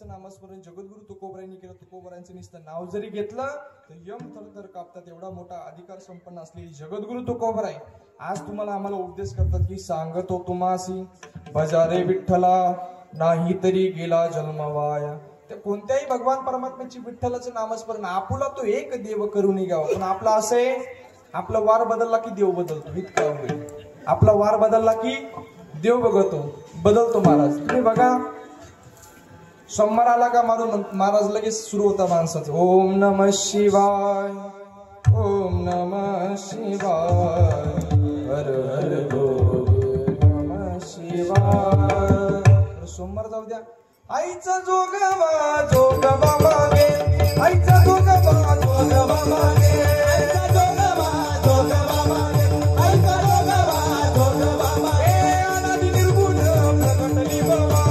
नामस्मरण जगद्गुरु तुकोबरायांनी केलं. तुकोबरायांचं नुसतं नाव जरी घेतलं तर यम थरथर कापतात. एवढा मोठा अधिकार संपन्न असलेली जगद्गुरु तुकोबराय आज तुम्हाला आम्हाला उपदेश करतात की सांगतो तुम्हासी बजारे विठ्ठला नाही तरी गेला जन्म वाया. त्या कोणत्याही भगवान परमात्म्याची विठ्ठलाचं नामस्मरण आपुला तो एक देव करून घ्यावा. पण आपला असं आहे, आपला वार बदलला की देव बदलतो. इतका होईल. आपला वार बदलला की देव बदलतो महाराज. तुम्ही बघा सोमवार आला का मारून महाराज लगेच सुरू होता माणसाचं. ओम नमः शिवाय, ओम नमः शिवाय, हर हर बोल नमः शिवाय. सोमवार जाऊ द्या. आईचा जोगवा जोगवा मागे, आईचा जोगवा जोगवा मागे, आईचा जोगवा जोगवा मागे, आईचा जोगवा जोगवा मागे. अनादि निर्गुण प्रगटली बाबा,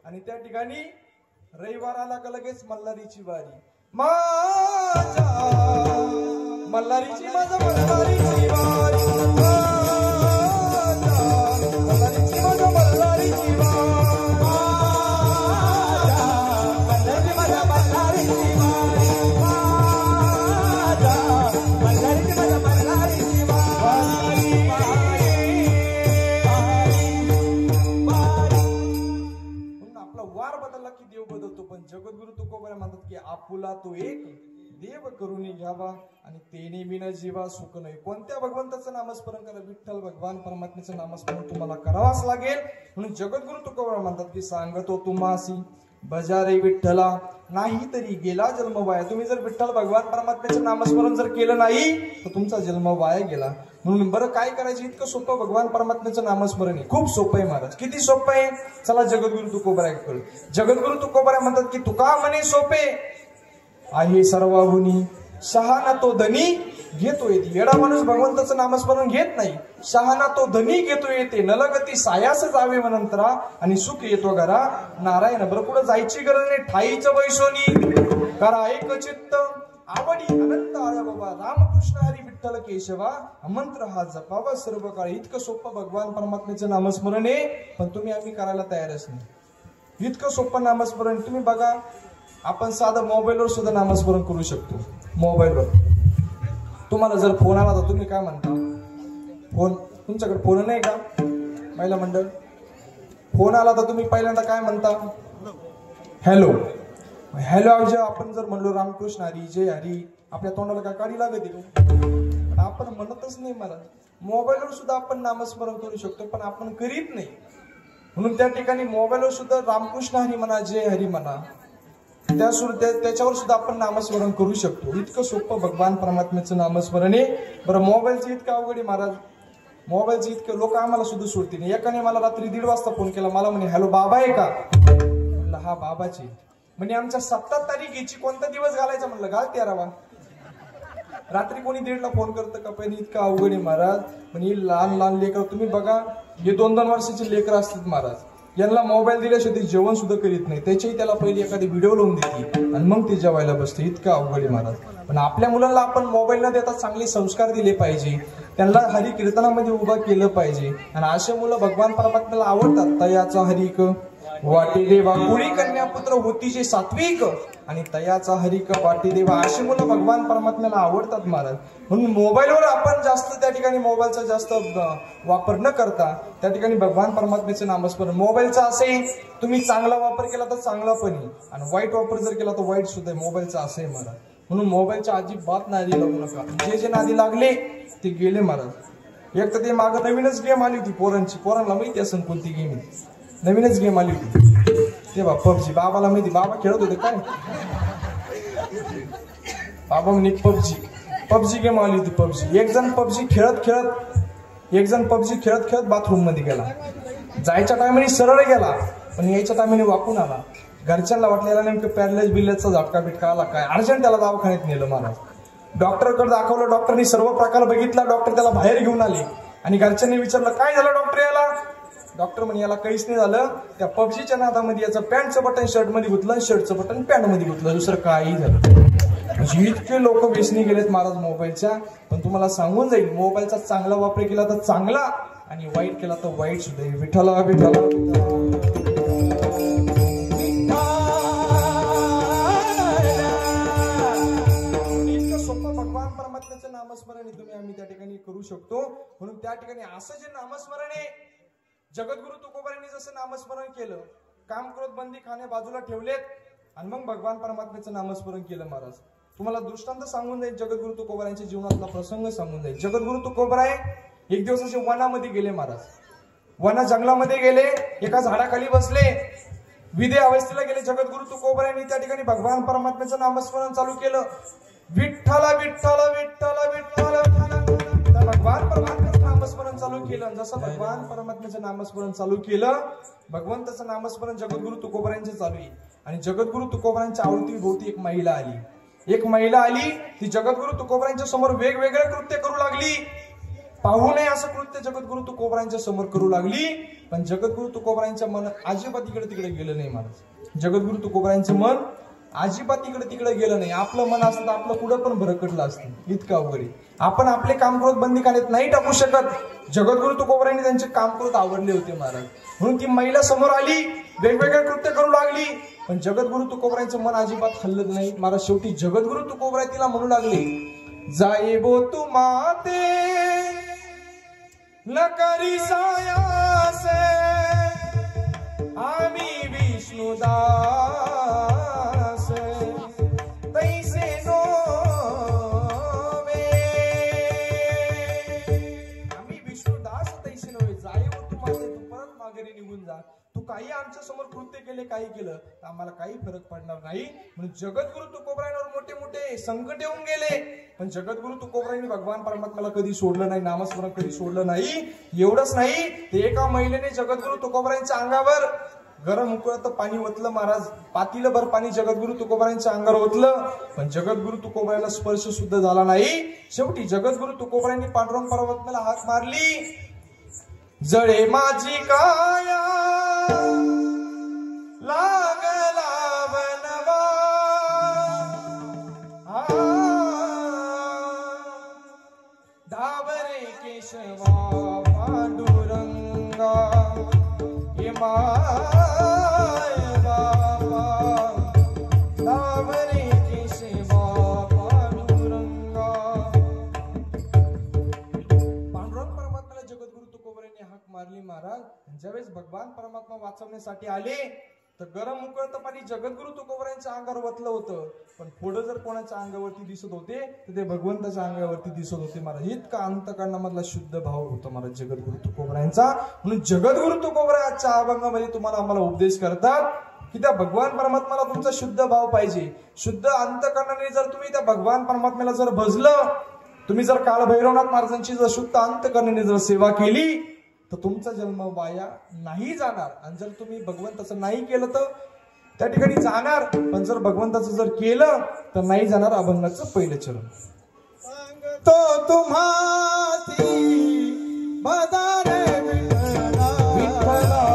आणि त्या ठिकाणी रविवार आला का लगेच मल्हारीची वारी. माझ्या मल्हारीची माझा मल्हारीची वारी मल्हारीची माझा मल्हारीची वार बदलला की देव बदलतो. पण जगद्गुरु तुकोबा म्हणतात की आपुला तो एक देव करून घ्यावा आणि तेने बिना जीवा सुख नाही. कोणत्या भगवंताचं नामस्मरण करा? विठ्ठल भगवान परमात्म्याचं नामस्मरण तुम्हाला करावाच लागेल. म्हणून जगद्गुरु तुकोबा म्हणतात की सांगतो तुम्हासी बजारे विठ्ठला नाही तरी गेला जन्म वाया. तुम्ही जर विठ्ठल भगवान परमात्म्याचं नामस्मरण जर केलं नाही तर तुमचा जन्म वाया गेला. म्हणून बरं काय करायचं? इतकं सोपं भगवान परमात्म्याचं नामस्मरण आहे. खूप सोपं आहे महाराज. किती सोपं आहे? चला जगद्गुरु तुकोबा करू. जगद्गुरु तुकोबा म्हणतात की तुका म्हणे सोपे आहे सर्वाहुनी शहाणा तो धनी घेतो येते. येडा माणूस भगवंताचं नामस्मरण घेत नाही. शहाणा तो धनी घेतो येते नलगती सायास जावे म्हणंतरा आणि सुख येतो घरा नारायण. बरं पुढे जायची गरज नाही. ठाईचं वैशोनी करा एक चित्त आवडी अनंत आळा बाबा रामकृष्ण हरी विठ्ठल केशवा मंत्र हा जपावा सर्व काळ. इतकं सोपं भगवान परमात्म्याचं नामस्मरण आहे. पण तुम्ही आम्ही करायला तयारच नाही. इतकं सोपं नामस्मरण. तुम्ही बघा आपण साधं मोबाईलवर सुद्धा नामस्मरण करू शकतो. मोबाईलवर तुम्हाला जर फोन आला तर तुम्ही काय म्हणता? फोन तुमच्याकडे फोन नाही का महिला मंडळ? फोन आला तर तुम्ही पहिल्यांदा काय म्हणता? हॅलो. हॅलो जेव्हा आपण जर म्हणलो रामकृष्ण हरी जय हरी आपल्या तोंडाला काय काढी लागत आहे? पण आपण म्हणतच नाही. मला मोबाईलवर सुद्धा आपण नामस्मरण करू शकतो पण आपण करीत नाही. म्हणून त्या ठिकाणी मोबाईलवर सुद्धा रामकृष्ण हरी म्हणा जय हरी म्हणा त्याच्यावर सुद्धा आपण नामस्मरण करू शकतो. इतकं सोपं भगवान परमात्म्याचं नामस्मरण आहे. बरं मोबाईलचं इतकं अवघड आहे महाराज. मोबाईलचं इतकं लोक आम्हाला सुद्धा सोडते नाही. एकाने मला रात्री 1:30 वाजता फोन केला. मला म्हणे हॅलो बाबा आहे का? म्हणलं हा बाबाची. म्हणजे आमच्या 7 तारीख याची कोणता दिवस घालायचा? म्हणलं घाल 13वा. रात्री कोणी 1:30ला फोन करतं का? पहिले इतकं अवघड आहे महाराज. पण ही लहान लहान लेकर तुम्ही बघा हे 2-2 वर्षाचे लेकर असतात महाराज. यांना मोबाईल दिल्याशिवाय ते जेवण सुद्धा करीत नाही. त्याच्याही त्याला पहिले एखादी व्हिडिओ लावून देते आणि मग ते जेवायला बसते. इतकं अवघड आहे महाराज. पण आपल्या मुलांना आपण मोबाईल न देता चांगले संस्कार दिले पाहिजे. त्यांना हरी कीर्तनामध्ये उभं केलं पाहिजे. आणि असे मुलं भगवान परमात्म्याला आवडतात. तयाचा हरिक वाटे देवा कुळी कन्या पुत्र होतीचे सात्विक आणि तयाचा हरिक वाटे देवा अशी मुलं भगवान परमात्म्याला आवडतात महाराज. म्हणून मोबाईलवर आपण जास्त त्या ठिकाणी मोबाईलचा जास्त वापर न करता त्या ठिकाणी भगवान परमात्म्याचे नामस्मरण. मोबाईलचा असे तुम्ही चांगला वापर केला तर चांगला पण आहे आणि वाईट वापर जर केला तर वाईट सुद्धा आहे. मोबाईलचा असं आहे महाराज. म्हणून मोबाईलच्या अजिबात नादी लागू नका. जे नादी लागले ते गेले महाराज. एक तर ते मागं नवीनच गेम आली होती पोरांची. पोरांना माहिती असेल कोणती गेम आहे. नवीनच गेम आली होती ते बा पबजी. बाबाला माहिती. बाबा खेळत होते काय? बाबा म्हणे पबजी गेम आली होती. पबजी एक जण पबजी खेळत खेळत बाथरूम मध्ये गेला. जायच्या टायमाने सरळ गेला पण यायच्या टायमाने वाकून आला. घरच्यांना वाटलेला नेमकं पॅरलाइज बिल्ल्याचा झटका बिटका आला काय. अर्जंट त्याला दवाखान्यात नेलं महाराज. डॉक्टरकडे दाखवलं. डॉक्टरनी सर्व प्रकार बघितला. डॉक्टर त्याला बाहेर घेऊन आले आणि घरच्यांनी विचारलं काय झालं डॉक्टर याला? डॉक्टर म्हणे याला काहीच नाही झालं. त्या पबजीच्या नादामध्ये याचं पॅन्टचं बटन शर्ट मध्ये गुतलं, शर्टचं बटन पॅन्ट मध्ये गुतलं, दुसरं काही झालं. म्हणजे इतके लोक व्यसनी गेलेत महाराज मोबाईलच्या. पण तुम्हाला सांगून जाईल मोबाईलचा चांगला वापर केला तर चांगला आणि वाईट केला तर वाईट सुद्धा. विठ्ठला विठ्ठला इतकं सोपं भगवान परमात्म्याचं नामस्मरण तुम्ही आम्ही त्या ठिकाणी करू शकतो. म्हणून त्या ठिकाणी असं जे नामस्मरण आहे जगद्गुरु तुकोबांनी जसं नामस्मरण केलं, काम क्रोध बंदी खाणे बाजूला ठेवलेत आणि मग भगवान परमात्म्याचं नामस्मरण केलं महाराज. तुम्हाला दृष्टांत सांगून जाईल. जगद्गुरु तुकोबांच्या जीवनातला प्रसंग सांगून जाईल. जगद्गुरु तुकोबाराय एक दिवस असे वनामध्ये गेले महाराज. वना जंगलामध्ये गेले. एका झाडाखाली बसले. विदे अवस्थेला गेले. जगद्गुरु तुकोबारायांनी त्या ठिकाणी भगवान परमात्म्याचं नामस्मरण चालू केलं. विठ्ठला विठ्ठला विठ्ठला विठ्ठला. भगवान परमात्म्याचं नामस्मरण चालू केलं. जसं भगवान परमात्म्याचं नामस्मरण चालू केलं भगवंताचं नामस्मरण जगद्गुरु तुकोबारायांचे चालू आहे. आणि जगद्गुरु तुकोबारायांच्या अवतीभोवती एक महिला आली. ती जगद्गुरु तुकोबारायांच्या समोर वेगवेगळे कृत्य करू लागली. पाहू नये असं कृत्य जगद्गुरु तुकोबारायांच्या समोर करू लागली. पण जगद्गुरु तुकोबारायांच्या मन अजिबात इकडे तिकडे गेलं नाही महाराज. जगद्गुरु तुकोबारायांचं मन अजिबात इकडे तिकडे गेलं नाही. आपलं मन असतं तर आपलं कुठं पण भरकटलं असतं. इतकं अवघड आहे. आपण आपले काम करत बंदीखान्यात नाही टाकू शकत. जगद्गुरु तुकोबरायांनी त्यांचे काम करत आवडले होते महाराज, म्हणून ती महिला समोर आली, वेगवेगळे कृत्य करू लागली. पण जगद्गुरु तुकोबरायांचं मन अजिबात हल्लत नाही महाराज. शेवटी जगद्गुरु तुकोबराय तिला म्हणू लागले, जाईबो तू माते नकरी सायासे आम्ही विष्णुदास तैसे नोवे, आम्ही विष्णुदास तैसे नव्हे. जाईबो तू माते, तू परत माघारी निघून जा. तू काही आमच्या समोर कृत्य केले, काही केलं तर आम्हाला काही फरक पडणार नाही. म्हणून जगद्गुरु तुकोबरायांवर मोठे मोठे संकट येऊन गेले. पण जगद्गुरु तुकोबरायांनी भगवान परमात्म्याला कधी सोडलं नाही, नामस्मरण कधी सोडलं नाही. एवढंच नाही, ते एका महिलेने जगद्गुरु तुकोबरायांच्या अंगावर गरम उकळतं पाणी ओतलं महाराज. पातीलभर पाणी जगद्गुरु तुकोबरायांच्या अंगावर ओतलं, पण जगद्गुरु तुकोबरायाला स्पर्श सुद्धा झाला नाही. शेवटी जगद्गुरु तुकोबरायांनी पांडुरंग परमात्म्याला हाक मारली, जळे माझी काया लागला बनवा, धावरे केशवा पांडुरंगा हे माय बाबा, धावरे केशवा पांडुरंगा. पांडुरंग परमात्म्याला जगद्गुरु तुकोबरायांनी हाक मारली महाराज. ज्यावेळेस भगवान परमात्मा वाचवण्यासाठी आले तर गरम उकळतं पाणी जगद्गुरु तुकोबरायांच्या अंगावर वतलं होतं. पण पुढं जर कोणाच्या अंगावरती दिसत होते तर ते भगवंताच्या अंगावरती दिसत होते महाराज. इतका अंतकरणामधला शुद्ध भाव होता महाराज जगद्गुरु तुकोबरायांचा. म्हणून जगद्गुरु तुकोबराय आजच्या अभंगामध्ये तुम्हाला आम्हाला उपदेश करतात की त्या भगवान परमात्म्याला तुमचा शुद्ध भाव पाहिजे. शुद्ध अंतकरणाने जर तुम्ही त्या भगवान परमात्म्याला जर भजलं, तुम्ही जर काळभैरवनाथ महाराजांची जर शुद्ध अंतकरणाने जर सेवा केली तर तुमचा जन्म वाया नाही जाणार. आणि जर तुम्ही भगवंताचं नाही केलं तर त्या ठिकाणी जाणार, पण जर भगवंताचं जर केलं तर नाही जाणार. अभंगाचं पहिलं चरण. सांगतो तुम्हासी बदारे विठ्ठला, विठ्ठला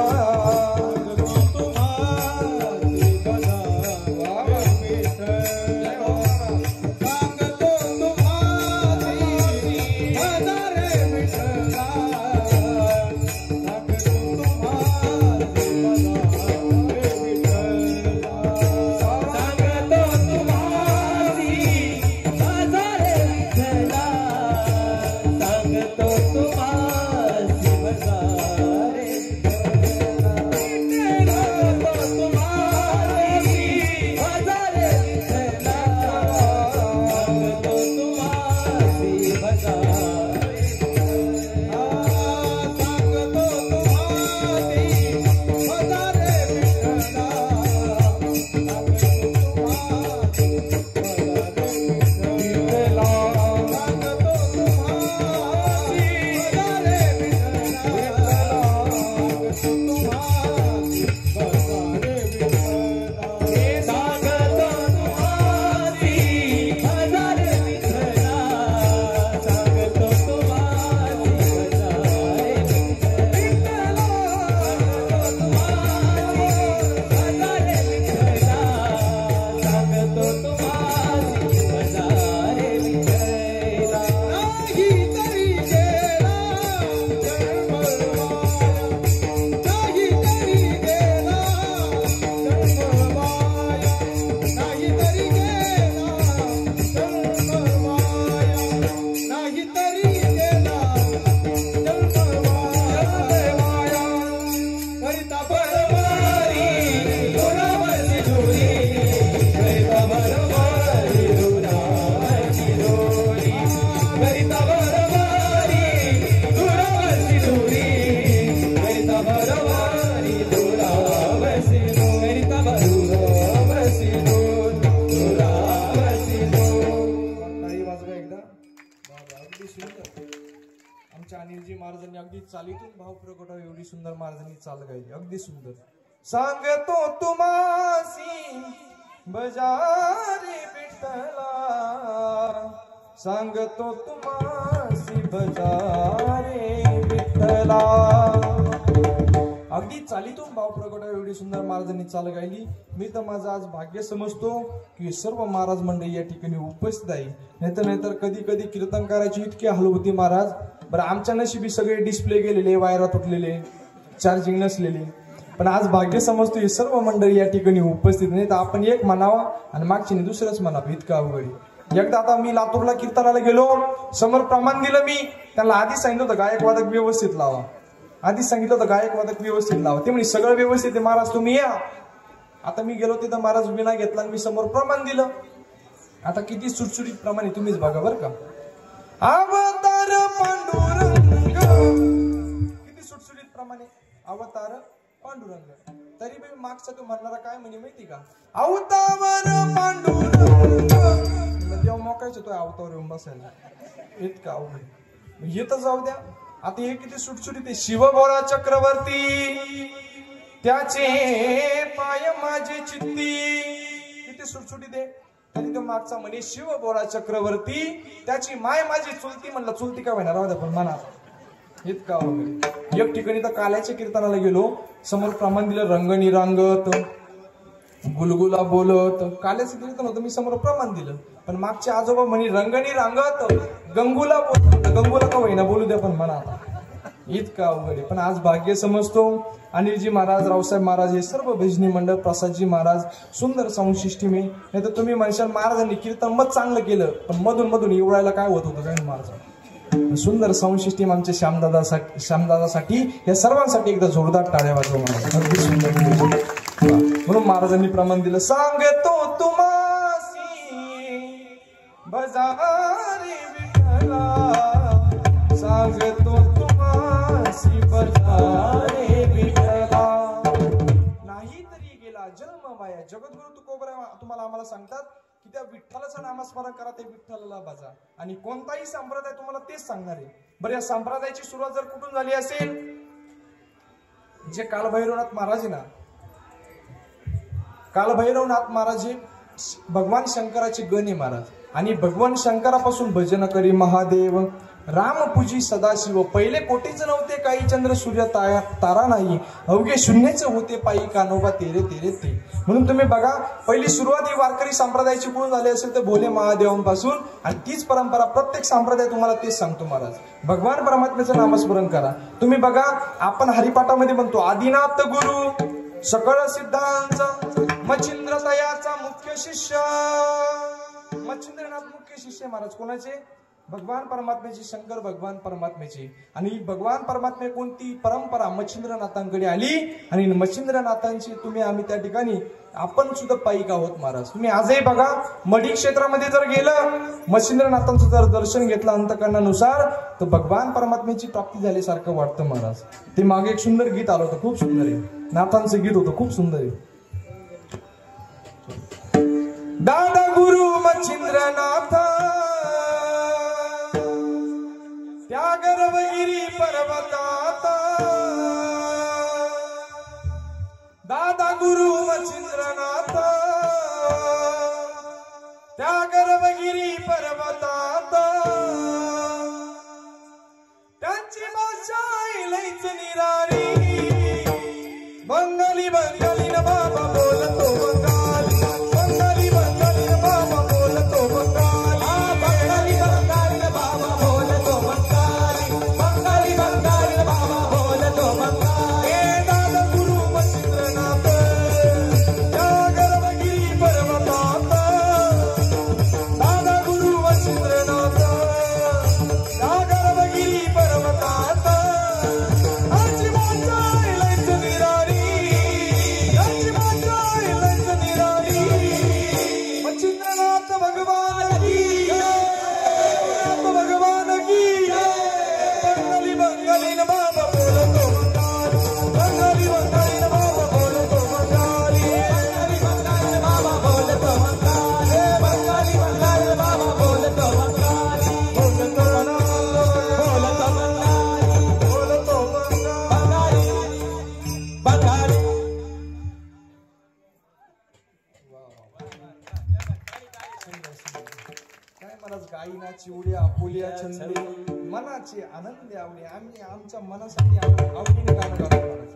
चालीतून भाव प्रगटावा एवढी सुंदर महाराजांनी चाल गायली. अगदी सुंदर. सांगतो तुम्हासी बजारे विठ्ठला, सांगतो तुम्हासी बजारे विठ्ठला. अगदी चालीतून भाव प्रगटा एवढी सुंदर महाराजांनी चाल गायली. मी तर माझं आज भाग्य समजतो की सर्व महाराज मंडळी या ठिकाणी उपस्थित आहे. नाहीतर कधी कधी कीर्तन करायची इतकी हाल होती महाराज. बरं आमच्या नशिबी सगळे डिस्प्ले गेलेले, वायरा तुटलेले, चार्जिंग नसलेले. पण आज भाग्य समजतो ही सर्व मंडळी या ठिकाणी उपस्थित. नाही तर आपण एक म्हणावा आणि मागची दुसरंच म्हणावं, इतकं अवघड. एकदा आता मी लातूरला कीर्तनाला गेलो, समोर प्रमाण दिलं. मी त्यांना आधीच सांगितलं होतं गायक वादक व्यवस्थित लावा. आधीच सांगितलं होतं गायक वादक व्यवस्थित लावा. ते म्हणजे सगळं व्यवस्थित आहे महाराज, तुम्ही या. आता मी गेलो तिथं महाराज विना घेतला आणि मी समोर प्रमाण दिलं. आता किती सुटसुटीत प्रमाण आहे तुम्हीच बघा बरं का. अवतार पांडुरंग, किती सुटसुटीत प्रमाण आहे. अवतार पांडुरंग. तरी बी मागचा तो म्हणणारा काय म्हणे माहिती का, अवतार पांडुरंग. जेव्हा मोकायचं तो अवतार येऊन बसायला, इतका अवघड. येत जाऊ द्या. आता हे किती सुटसुटीत आहे. शिवबोळा चक्रवर्ती त्याचे पाय माझे चित्ती, किती सुटसुटीत आहे. तरी तो मागचा म्हणे शिवबोळा चक्रवर्ती त्याची माय माझी चुलती. म्हणलं चुलती काय म्हणणार राहू द्या पण म्हणा, इतका वगैरे. एक ठिकाणी तर काल्याच्या कीर्तनाला गेलो, समोर प्रमाण दिलं रंगणी रांगत गुलगुला बोलत. काल्याचं कीर्तन होतं, मी समोर प्रमाण दिलं. पण मागचे आजोबा म्हणे रंगणी रांगत गंगूला बोलत. गंगूला का होईना बोलू द्या पण म्हणा, इतका अवघड. पण आज भाग्य समजतो. अनिलजी महाराज, रावसाहेब महाराज, हे सर्व भजनी मंडळ, प्रसादजी महाराज, सुंदर साऊंड सिस्टीम आहे. नाही तर तुम्ही म्हणशाल महाराजांनी कीर्तन मत चांगलं केलं, पण मधून मधून एवढायला काय होत होतं काय महाराज. सुंदर साऊंड सिस्टीम आमच्या श्यामदादासाठी या सर्वांसाठी एकदा जोरदार टाळ्या वाजवा महाराज. अगदी सुंदर. म्हणून महाराजांनी प्रमाण दिलं. सांगतो तुम्हासी बजारे विठ्ठला, सांगतो तुम्हासी बजारे विठ्ठला. नाही तरी गेला जन्म माया. जगद्गुरु तुकोबरा तुम्हाला आम्हाला सांगतात की त्या विठ्ठलाचं नामस्मरण करा, ते विठ्ठलाला बजा. आणि कोणताही संप्रदाय तुम्हाला तेच सांगणार आहे. बरं या संप्रदायाची सुरुवात जर कुठून झाली असेल, जे कालभैरवनाथ महाराज आहे ना, कालभैरवनाथ महाराज हे भगवान शंकराचे गण आहे महाराज. आणि भगवान शंकरापासून भजन करी महादेव, रामपूजी सदाशिव. पहिले कोटीच नव्हते काही, चंद्र सूर्य तारा नाही, अवघे शून्यच होते पायी कानोबा तेरे तेरे ते. म्हणून तुम्ही बघा, पहिली सुरुवात ही वारकरी संप्रदायाची कुठून झाली असेल तर भोले महादेवांपासून. आणि तीच परंपरा प्रत्येक संप्रदाय तुम्हाला तेच सांगतो महाराज, भगवान परमात्म्याचं नामस्मरण करा. तुम्ही बघा, आपण हरिपाठामध्ये म्हणतो आदिनाथ गुरु सकळ सिद्धांचा मच्छिंद्र तयाचा मुख्य शिष्य. मच्छिंद्रनाथ मुख्य शिष्य महाराज कोणाचे? भगवान परमात्म्याची, शंकर भगवान परमात्म्याची. आणि भगवान परमात्मे कोणती परंपरा मच्छिंद्रनाथांकडे आली. आणि मच्छिंद्रनाथांची तुम्ही आम्ही त्या ठिकाणी आपण सुद्धा पायिक आहोत महाराज. तुम्ही आजही बघा, मढी क्षेत्रामध्ये जर गेलं, मच्छिंद्रनाथांचं जर दर्शन घेतलं अंतकरणानुसार, तर भगवान परमात्म्याची प्राप्ती झाल्यासारखं वाटतं महाराज. ते मागे एक सुंदर गीत आलं होतं, खूप सुंदर आहे, नाथांचं गीत होतं, खूप सुंदर आहे. दादा गुरु मच्छिंद्रनाथ त्या गर्भगिरी पर्वतात, दादा गुरु मच्छिंद्रनाथ त्या गर्भगिरी पर्वतात. त्यांची भाषा लईच निराळी, बंगाली बंगाली न बाबा बोलतो बंगाली, बंगाली बंगाली न बाबा बोलतो बंगाली, बंगाली बंगाली न बाबा बोलतो बंगाली, बंगाली बंगाली न बाबा बोलतो बंगाली. हे दादा गुरु मच्छिंद्रनाथ त्या गर्भगिरी पर्वतात, दादा गुरु मच्छिंद्रनाथ त्या गर्भगिरी पर्वतात. आमची भाषा लईच निराळी, आमची भाषा लईच निराळी. मच्छिंद्रनाथ भगवान की जय, भगवान की जय. बंगाली बंगाली न बाबा बोलतो बंगाली, बंगाली बंगाली न बाबा बोलतो बंगाली, बंगाली बंगाली न बाबा बोलतो बंगाली, बंगाली बंगाली न बाबा बोलतो बंगाली, बोलतो बंगाली, बोलतो बंगाली, बंगाली. काय महाराज, गायीना चिवड्या आपुल्या छंदे मनाचे आनंद आवडे. आम्ही आमच्या मनासाठी आवडीने गाणं गातो महाराज.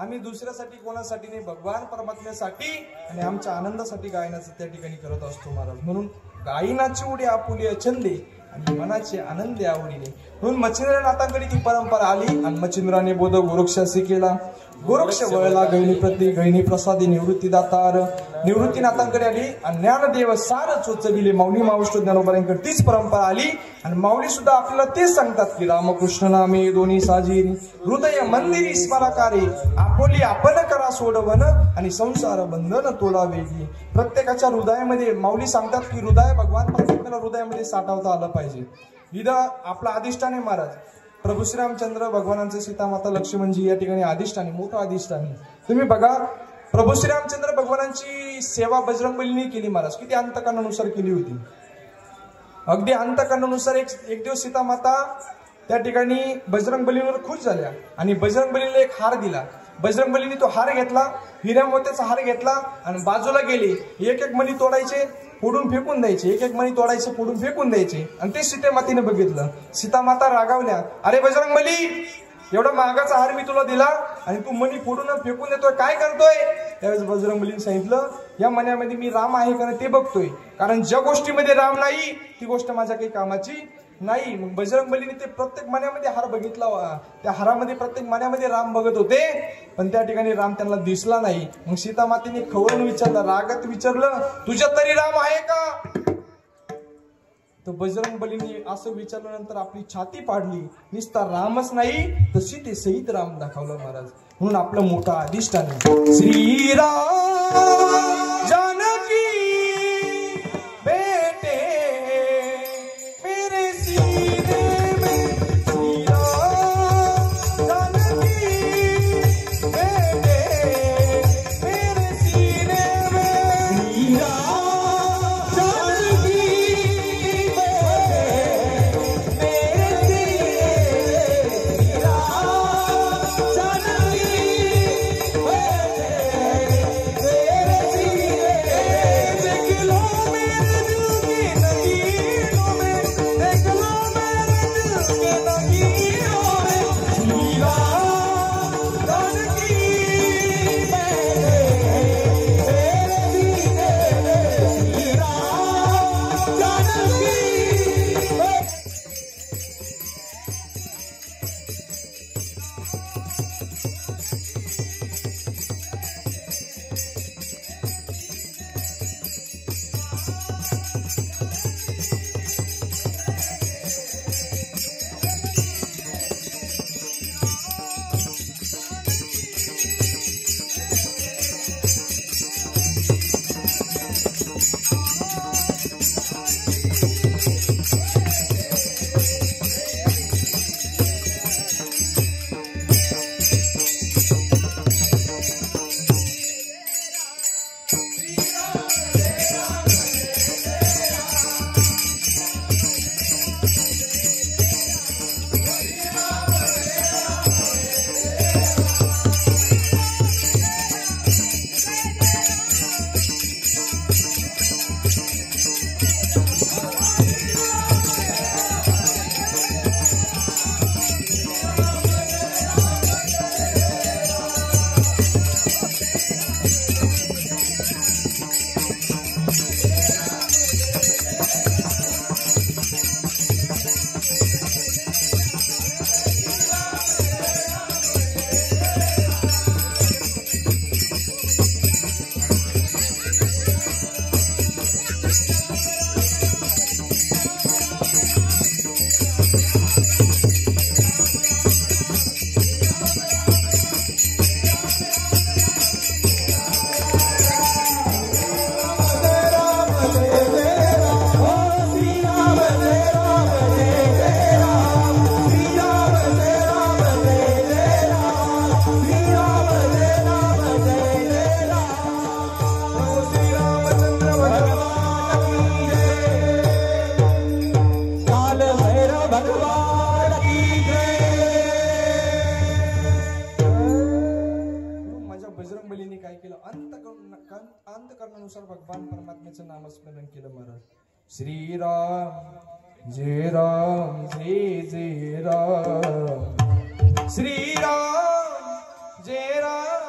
आम्ही दुसऱ्यासाठी कोणासाठी नाही, भगवान परमात्म्यासाठी आणि आमच्या आनंदासाठी गायनाचं त्या ठिकाणी करत असतो महाराज. म्हणून गायनाची उडी आपुली छंदे आणि मनाचे आनंद आवडीने. म्हणून मच्छिंद्र नाथांकडे ती परंपरा आली आणि मच्छिंद्राने बोध गोरक्षासी केला. गोरक्ष वळला गैनी प्रती गैनी प्रसादी निवृत्ती दातार. निवृत्ती नाथांकडे आली आणि ज्ञानदेव सार चोचविले. माऊली मावष्ट ज्ञानोबांकडे तीच परंपरा आली आणि माऊली सुद्धा आपल्याला तेच सांगतात की रामकृष्ण नामे दोन्ही साजीरी हृदय मंदिरी स्मराकारे आपोली आपण करा सोडवन आणि संसार बंधन तोडा वेगळी. प्रत्येकाच्या हृदयामध्ये माऊली सांगतात की हृदय भगवान परमात्म्याला हृदयामध्ये साठवता आलं पाहिजे. इथं आपला अधिष्ठान आहे महाराज. प्रभू श्रीरामचंद्र भगवानांचे सीतामाता लक्ष्मणजी या ठिकाणी अधिष्ठानी, मोठं अधिष्ठानी. तुम्ही बघा प्रभू श्रीरामचंद्र भगवानांची सेवा बजरंगबलीने केली महाराज. किती अंतकरणानुसार केली होती, अगदी अंतकरणानुसार. एक दिवस सीतामाता त्या ठिकाणी बजरंगबलीवर खुश झाल्या आणि बजरंगबलीला एक हार दिला. बजरंगबलीने तो हार घेतला, हिऱ्या मोत्याचा हार घेतला आणि बाजूला गेले. एक एक मणी तोडायचे, फोडून फेकून द्यायचे, एक एक मणी तोडायचे, फोडून फेकून द्यायचे. आणि ते सीतेमातीने बघितलं. सीतामाता रागावल्या, अरे बजरंगबली, एवढा महागाचा हार मी तुला दिला आणि तू मणी फोडून फेकून देतोय, काय करतोय? त्यावेळेस बजरंगबलीने सांगितलं, या मण्यामध्ये मी राम आहे का ते बघतोय, कारण ज्या गोष्टीमध्ये राम नाही ती गोष्ट माझ्या काही कामाची नाही. मग बजरंगबलीने ते प्रत्येक मण्यामध्ये हार बघितला. त्या हारामध्ये प्रत्येक मण्यामध्ये राम बघत होते, पण त्या ठिकाणी राम त्यांना दिसला नाही. मग सीतामातेने खवळून विचारलं, रागात विचारलं, तुझ्यात तरी राम आहे का? तर बजरंगबलीने असं विचारल्यानंतर आपली छाती पाडली. नुसता रामच नाही तर सीते सहित राम दाखवला महाराज. म्हणून आपलं मोठा अधिष्ठान श्रीराम जानकी बेटे मेरे सीने में. श्रीराम जानकी बेटे मेरे सीने में. श्रीराम जानकी अंतकरणानुसार भगवान परमात्म्याचं नामस्मरण केलं महाराज. श्रीराम जय राम जय जय राम. श्रीराम जय राम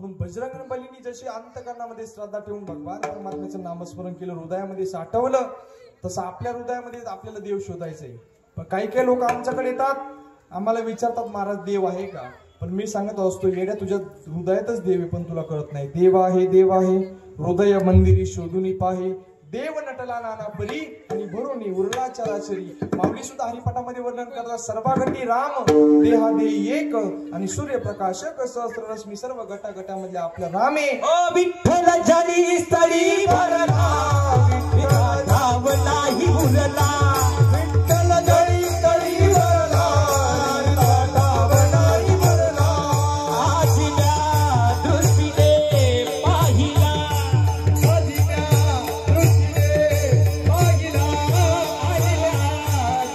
म्हणून बजरंग बलीनी जशी अंतकरणामध्ये श्रद्धा ठेवून भगवान परमात्म्याचं नामस्मरण केलं, हृदयामध्ये साठवलं, तसं आपल्या हृदयामध्ये आपल्याला देव शोधायचंय. पण काही काही लोक आमच्याकडे येतात, आम्हाला विचारतात महाराज देव आहे का? पण मी सांगत असतो येड्या तुझ्या हृदयातच देव आहे, पण तुला कळत नाही. देव आहे, देव आहे, हृदय मंदिरी शोधून पाहे, देव नटला नाना परी आणि भरोनी उरला चराचरी. माऊली सुद्धा हरिपाठामध्ये वर्णन करतात, सर्वागटी राम देहा दे एक आणि सूर्यप्रकाशक सहस्ररश्मी सर्व गटागटामधल्या आपल्या रामे. ओ विठ्ठल जरी स्थळी भरला, विठ्ठल धाव नाही उरला, विठ्ठल जरी स्थळी भरला, विठ्ठल धाव नाही उरला. आजिल्या दृष्टीने पाहिला, आजिल्या दृष्टीने पाहिला, आजिल्या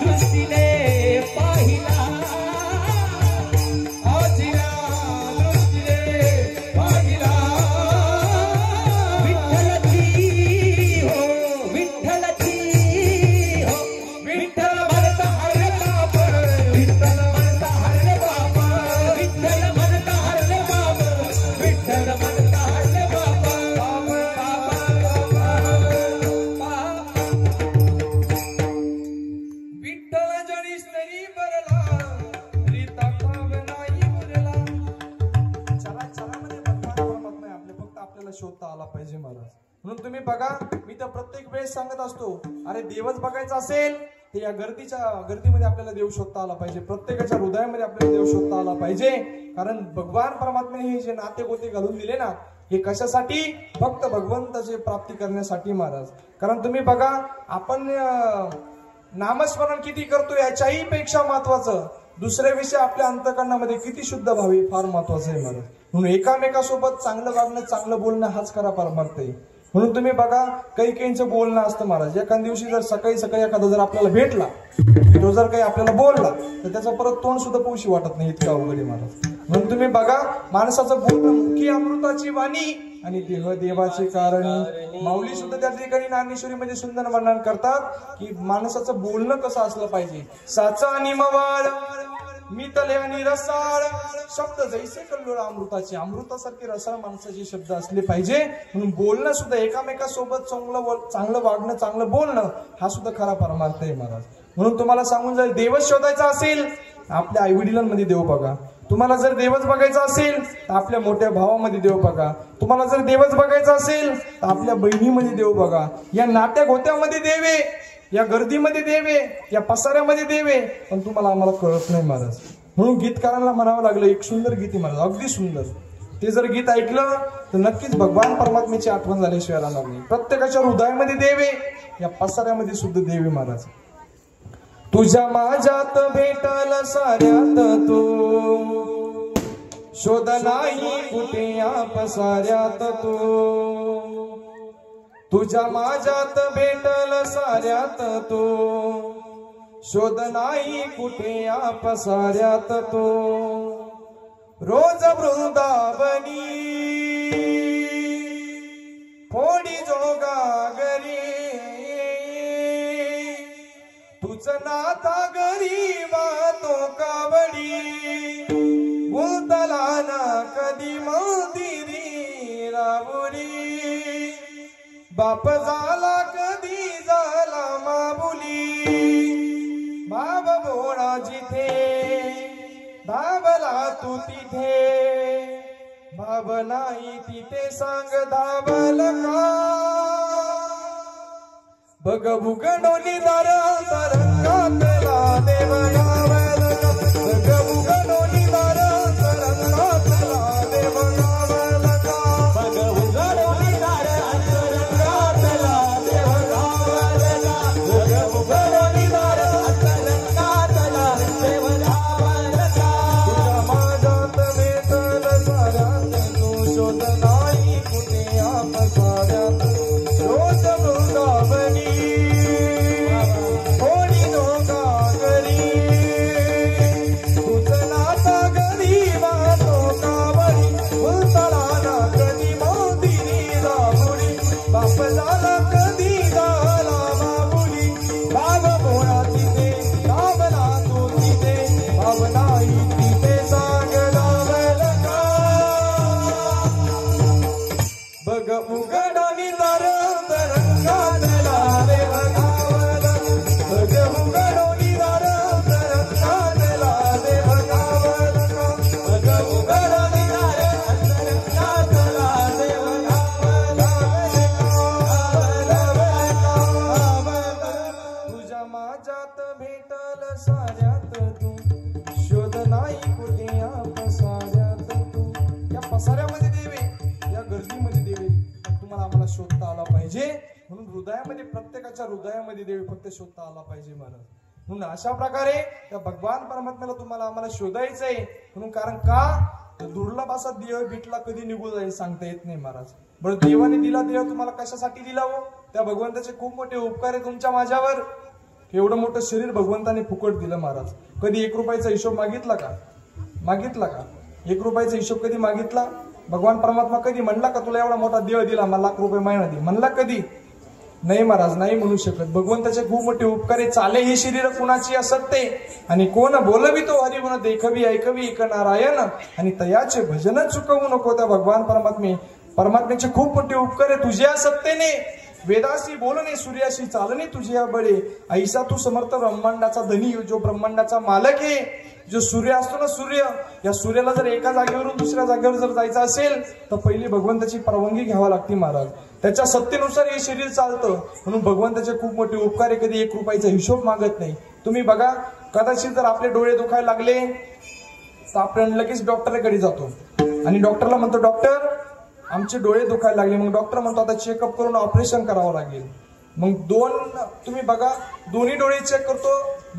दृष्टीने पाहिला, आजिल्या दृष्टीने पाहिला. विठ्ठलची हो, विठ्ठलची हो, विठ्ठल म्हणता हरले बाप, विठ्ठल म्हणता हरले बाप, विठ्ठल म्हणता हरले बाप, विठ्ठल म्हणता हरले बाप. विठ्ठल जरी स्तरी भरला, रीता ठाव नाही उरला. चराचरामध्ये भगवान परमात्मा आहे आपले, फक्त आपल्याला शोधता आला पाहिजे महाराज. म्हणून तुम्ही बघा, मी तर प्रत्येक वेळेस सांगत असतो, अरे देवच बघायचा असेल तर या गर्दीमध्ये आपल्याला देव शोधता आला पाहिजे, प्रत्येकाच्या हृदयामध्ये आपल्याला देव शोधता आला पाहिजे. कारण भगवान परमात्म्याने हे जे नाते गोते घालून दिले ना, हे कशासाठी? फक्त भगवंताची प्राप्ती करण्यासाठी महाराज. कारण तुम्ही बघा, आपण नामस्मरण किती करतो याच्याही पेक्षा महत्वाचं दुसऱ्या विषय आपल्या अंतकरणामध्ये किती शुद्ध व्हावे फार महत्वाचं आहे महाराज. म्हणून एकामेकासोबत चांगलं वागणं, चांगलं बोलणं हाच खरा परमार्थ आहे. म्हणून तुम्ही बघा, काही काहींचं बोलणं असतं महाराज. एखाद्या दिवशी जर सकाळी एखादा जर आपल्याला भेटला, तो जर काही आपल्याला बोलला, तर त्याचं परत तोंड सुद्धा पोशी वाटत नाही, इतका अवघड आहे महाराज. म्हणून तुम्ही बघा, माणसाचं बोलणं मुखी अमृताची वाणी आणि देह देवाची कारणी. माऊली सुद्धा त्या ठिकाणी ज्ञानेश्वरीमध्ये सुंदर वर्णन करतात की माणसाचं बोलणं कसं असलं पाहिजे. साचा आणि मवाळ, मितले आणि रसाळ, शब्द जैसे कल्लोळ अमृताचे, अमृतासारखे रसाळ माणसाचे शब्द असले पाहिजे. म्हणून बोलणं सुद्धा एकामेकासोबत चांगलं वागणं, चांगलं बोलणं हा सुद्धा खरा परमार्थ आहे महाराज. म्हणून तुम्हाला सांगून जर देवच शोधायचा असेल, आपल्या आई वडिलांमध्ये देव बघा. तुम्हाला जर देवच बघायचा असेल तर आपल्या मोठ्या भावामध्ये देव बघा. तुम्हाला जर देवच बघायचा असेल तर आपल्या बहिणीमध्ये देव बघा. या नाट्या गोत्यामध्ये देवे, या गर्दीमध्ये देवे, या पसाऱ्यामध्ये देवे, पण तुम्हाला आम्हाला कळत नाही महाराज. म्हणून गीतकारांना म्हणावं लागलं, एक सुंदर गीत आहे महाराज, अगदी सुंदर. ते जर गीत ऐकलं तर नक्कीच भगवान परमात्म्याची आठवण झाल्याशिवाय राहणार नाही. प्रत्येकाच्या हृदयामध्ये देवे, या पसाऱ्यामध्ये सुद्धा देवे महाराज. तुझ्या माझ्यात भेटल साऱ्यात तू, शोध नाही कुठे या पसाऱ्यात तू. तुझ्या माझ्यात भेटल साऱ्यात तू, शोध नाही कुठे या पसाऱ्यात तू. रोज वृंदावनी फोडी जोगागरी, तुझ नाथा गरी वातो कावडी. गुंतला ना कधी मंदिरी राबुरी, बाप झाला कधी झाला माबुली. बाब बोळा जिथे धावला तू तिथे, भाव नाही तिथे सांग धावल का. बघ बुगडोली दार तरंगातला देव गावल का. बघ बुगडोली दार तरंगातला देव गावल का. बघ उघडोली दार अंतरंगातला देव गावल का. बघ उघडोली दार अंतरंगातला देव गावल का. तुझ्या माझ्यात भेटल साऱ्यात तू, शोध नाही कुठे या पसाऱ्यात. रोज वृंदावनी थोडी नोगागरी, तुझ नाथा गरी वातो कावडी. बोलताला ना कधी मोदिनी राबुडी, बाप झाला कधी झाला माबुली. बाब बोळा तिथे धावला तू तिथे, भाव नाही तिथे सांग धावल का. म्हणून हृदयामध्ये, प्रत्येकाच्या हृदयामध्ये देव फक्त शोधता आला पाहिजे महाराज. म्हणून अशा प्रकारे त्या भगवान परमात्म्याला तुम्हाला आम्हाला शोधायचंय. म्हणून कारण का दुर्लभ असा देव भेटला कधी निघून जाईल सांगता येत नाही महाराज. बरं देवाने दिला देव तुम्हाला कशासाठी दिला हो? त्या भगवंताचे खूप मोठे उपकार आहे तुमच्या माझ्यावर. एवढं मोठं शरीर भगवंताने फुकट दिलं महाराज. कधी 1 रुपयाचा हिशोब मागितला का? मागितला का? 1 रुपयाचा हिशोब कधी मागितला? भगवान परमात्मा कधी म्हणला का तुला एवढा मोठा देव दिला मला लाख रुपये महिना दे? म्हणला कधी? नाही महाराज, नाही म्हणू शकत. भगवंताचे खूप मोठे उपकार आहे. चाले ही शरीर कुणाची असते आणि कोण बोलवी तो हरिगुण देखवी ऐकवी एक नारायण आणि तयाचे भजन चुकवू नको. त्या भगवान परमात्म्याचे खूप मोठे उपकार आहे तुझ्या सत्तेने. वेदाशी बोलणे सूर्याशी चालणे तुझ्या बळे. ऐसा तू समर्थ ब्रह्मांडाचा धनी, जो ब्रह्मांडाचा मालक आहे. जो सूर्य असतो ना, सूर्य, या सूर्याला जर एका जागेवरून दुसऱ्या जागेवर जर जायचं असेल तर पहिली भगवंताची परवानगी घ्यावी लागते महाराज. त्याच्या सत्तेनुसार हे शरीर चालतं. म्हणून भगवंताचे खूप मोठे उपकार आहे. कधी 1 रुपयाचा हिशोब मागत नाही. तुम्ही बघा, कदाचित जर आपले डोळे दुखायला लागले तर आपण लगेच डॉक्टरकडे जातो आणि डॉक्टरला म्हणतो डॉक्टर आमचे डोळे दुखायला लागले. मग डॉक्टर म्हणतो आता चेकअप करून ऑपरेशन करावं लागेल. मग तुम्ही बघा, दोन्ही डोळे चेक करतो.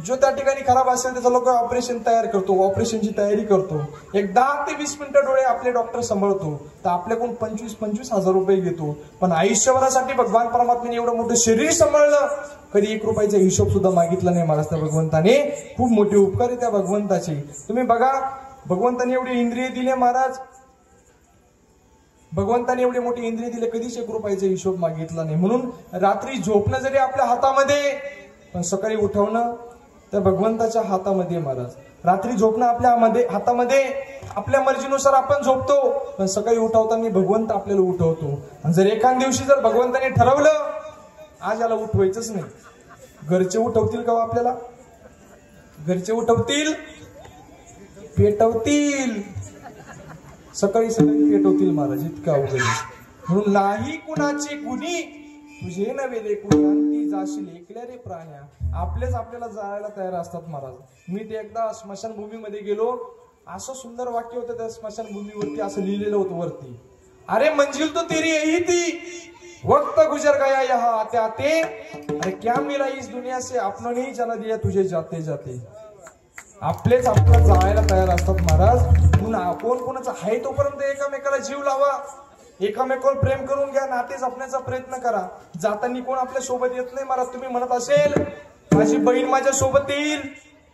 जो त्या ठिकाणी खराब असेल त्याचा लोक ऑपरेशन तयार करतो, ऑपरेशनची तयारी करतो. एक 10 ते 20 मिनिटं डोळे आपले डॉक्टर सांभाळतो तर आपल्याकडून 25-25 हजार रुपये घेतो. पण आयुष्यभरासाठी भगवान परमात्म्याने एवढं मोठं शरीर सांभाळलं, कधी 1 रुपयाचा हिशोब सुद्धा मागितला नाही महाराज. त्या भगवंताने खूप मोठे उपकार आहे त्या भगवंताचे. तुम्ही बघा, भगवंताने एवढे इंद्रिय दिले महाराज. भगवंताने एवढे मोठे इंद्रिय दिले, कधीच 1 रुपयाचा हिशोब मागितला नाही. म्हणून रात्री झोपणं जरी आपल्या हातामध्ये, पण सकाळी उठवणं त्या भगवंताच्या हातामध्ये महाराज. रात्री झोपणं आपल्या हातामध्ये, आपल्या मर्जीनुसार आपण झोपतो, पण सकाळी उठवताना भगवंत आपल्याला उठवतो. आणि जर एखाद दिवशी जर भगवंताने ठरवलं आज याला उठवायचंच नाही, घरचे उठवतील का आपल्याला? घरचे उठवतील, पेटवतील, सकाळी पेटवतील महाराज. इतका अवघड. म्हणून नाही कुणाची कुणी तुझे नव्हे रे कुणी अंती जाशील एकल्या रे प्राण्या. आपलेच आपल्याला जायला तयार असतात महाराज. मी ते एकदा स्मशानभूमीमध्ये गेलो, असं सुंदर वाक्य होतं त्या स्मशानभूमीवरती, असं लिहिलेलं होतं वरती, अरे मंजिल तो तेरी यही थी वक्त गुजर गया यहाँ आते आते, अरे क्या मिला इस दुनिया से अपना नहीं जाना दिया तुझे जाते जाते. आपलेच आपल्याला जायला तयार असतात महाराज. म्हणून कोण कोणाचा आहे तोपर्यंत एकामेकाला जीव लावा, एकामेकावर प्रेम करून घ्या, नाते जपण्याचा प्रयत्न करा. जाताना कोण आपल्या सोबत येत नाही महाराज. तुम्ही म्हणत असेल माझी बहीण माझ्या सोबत येईल,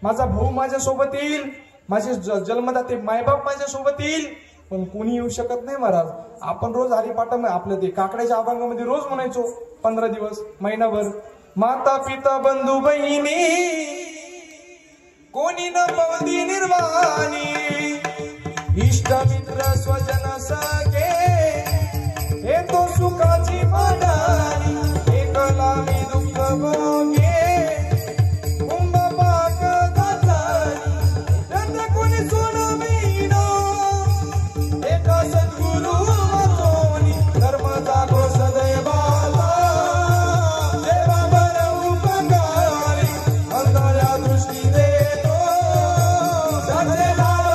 माझा भाऊ माझ्या सोबत येईल, माझे जन्मदाते मायबाप माझ्या सोबत येईल, पण कोणी येऊ शकत नाही महाराज. आपण रोज हरिपाठा आपल्या ते काकड्याच्या अभंगामध्ये रोज म्हणायचो 15 दिवस, महिनाभर, माता पिता बंधू बहिणी कोणी न पवती निर्वाणी, इष्ट मित्र स्वजन सखे हे तो सुखाची मांडणी, एकला मी दुःख भोगे कुंभ पाक घातली, त्यांना कोणी सोडविन एका सद्गुरु वाचोनी, धर्म जागो सदैवाला देवा बर उपकारी, अंधळ्या दृष्टी देतो त्याचे नाव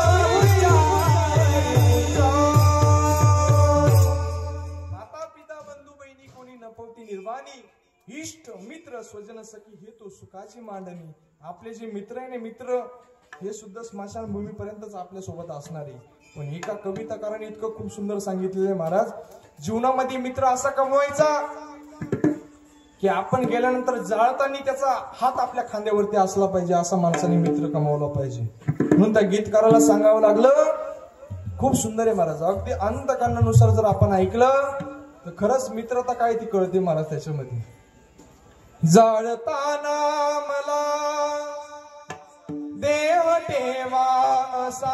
माता पिता बंधू बहिणी कोणी नपवती निर्वाणी, इष्ट मित्र स्वजन सखी हे तो सुखाची मांडणी. आपले जे मित्र आहे ना, मित्र हे सुद्धा स्मशानभूमी पर्यंतच आपल्या सोबत असणार आहे. पण एका कविताकाराने इतकं खूप सुंदर सांगितलेलं आहे महाराज, जीवनामध्ये मित्र असा कमवायचा की आपण गेल्यानंतर जाळताना त्याचा हात आपल्या खांद्यावरती असला पाहिजे, असा माणसाने मित्र कमावला पाहिजे. म्हणून त्या गीतकाराला सांगावं लागलं, खूप सुंदर आहे महाराज. अगदी अंतःकरणानुसार जर आपण ऐकलं तर खरंच मित्रता काय ती कळते महाराज त्याच्यामध्ये. जाळताना मला देव ठेवा असा,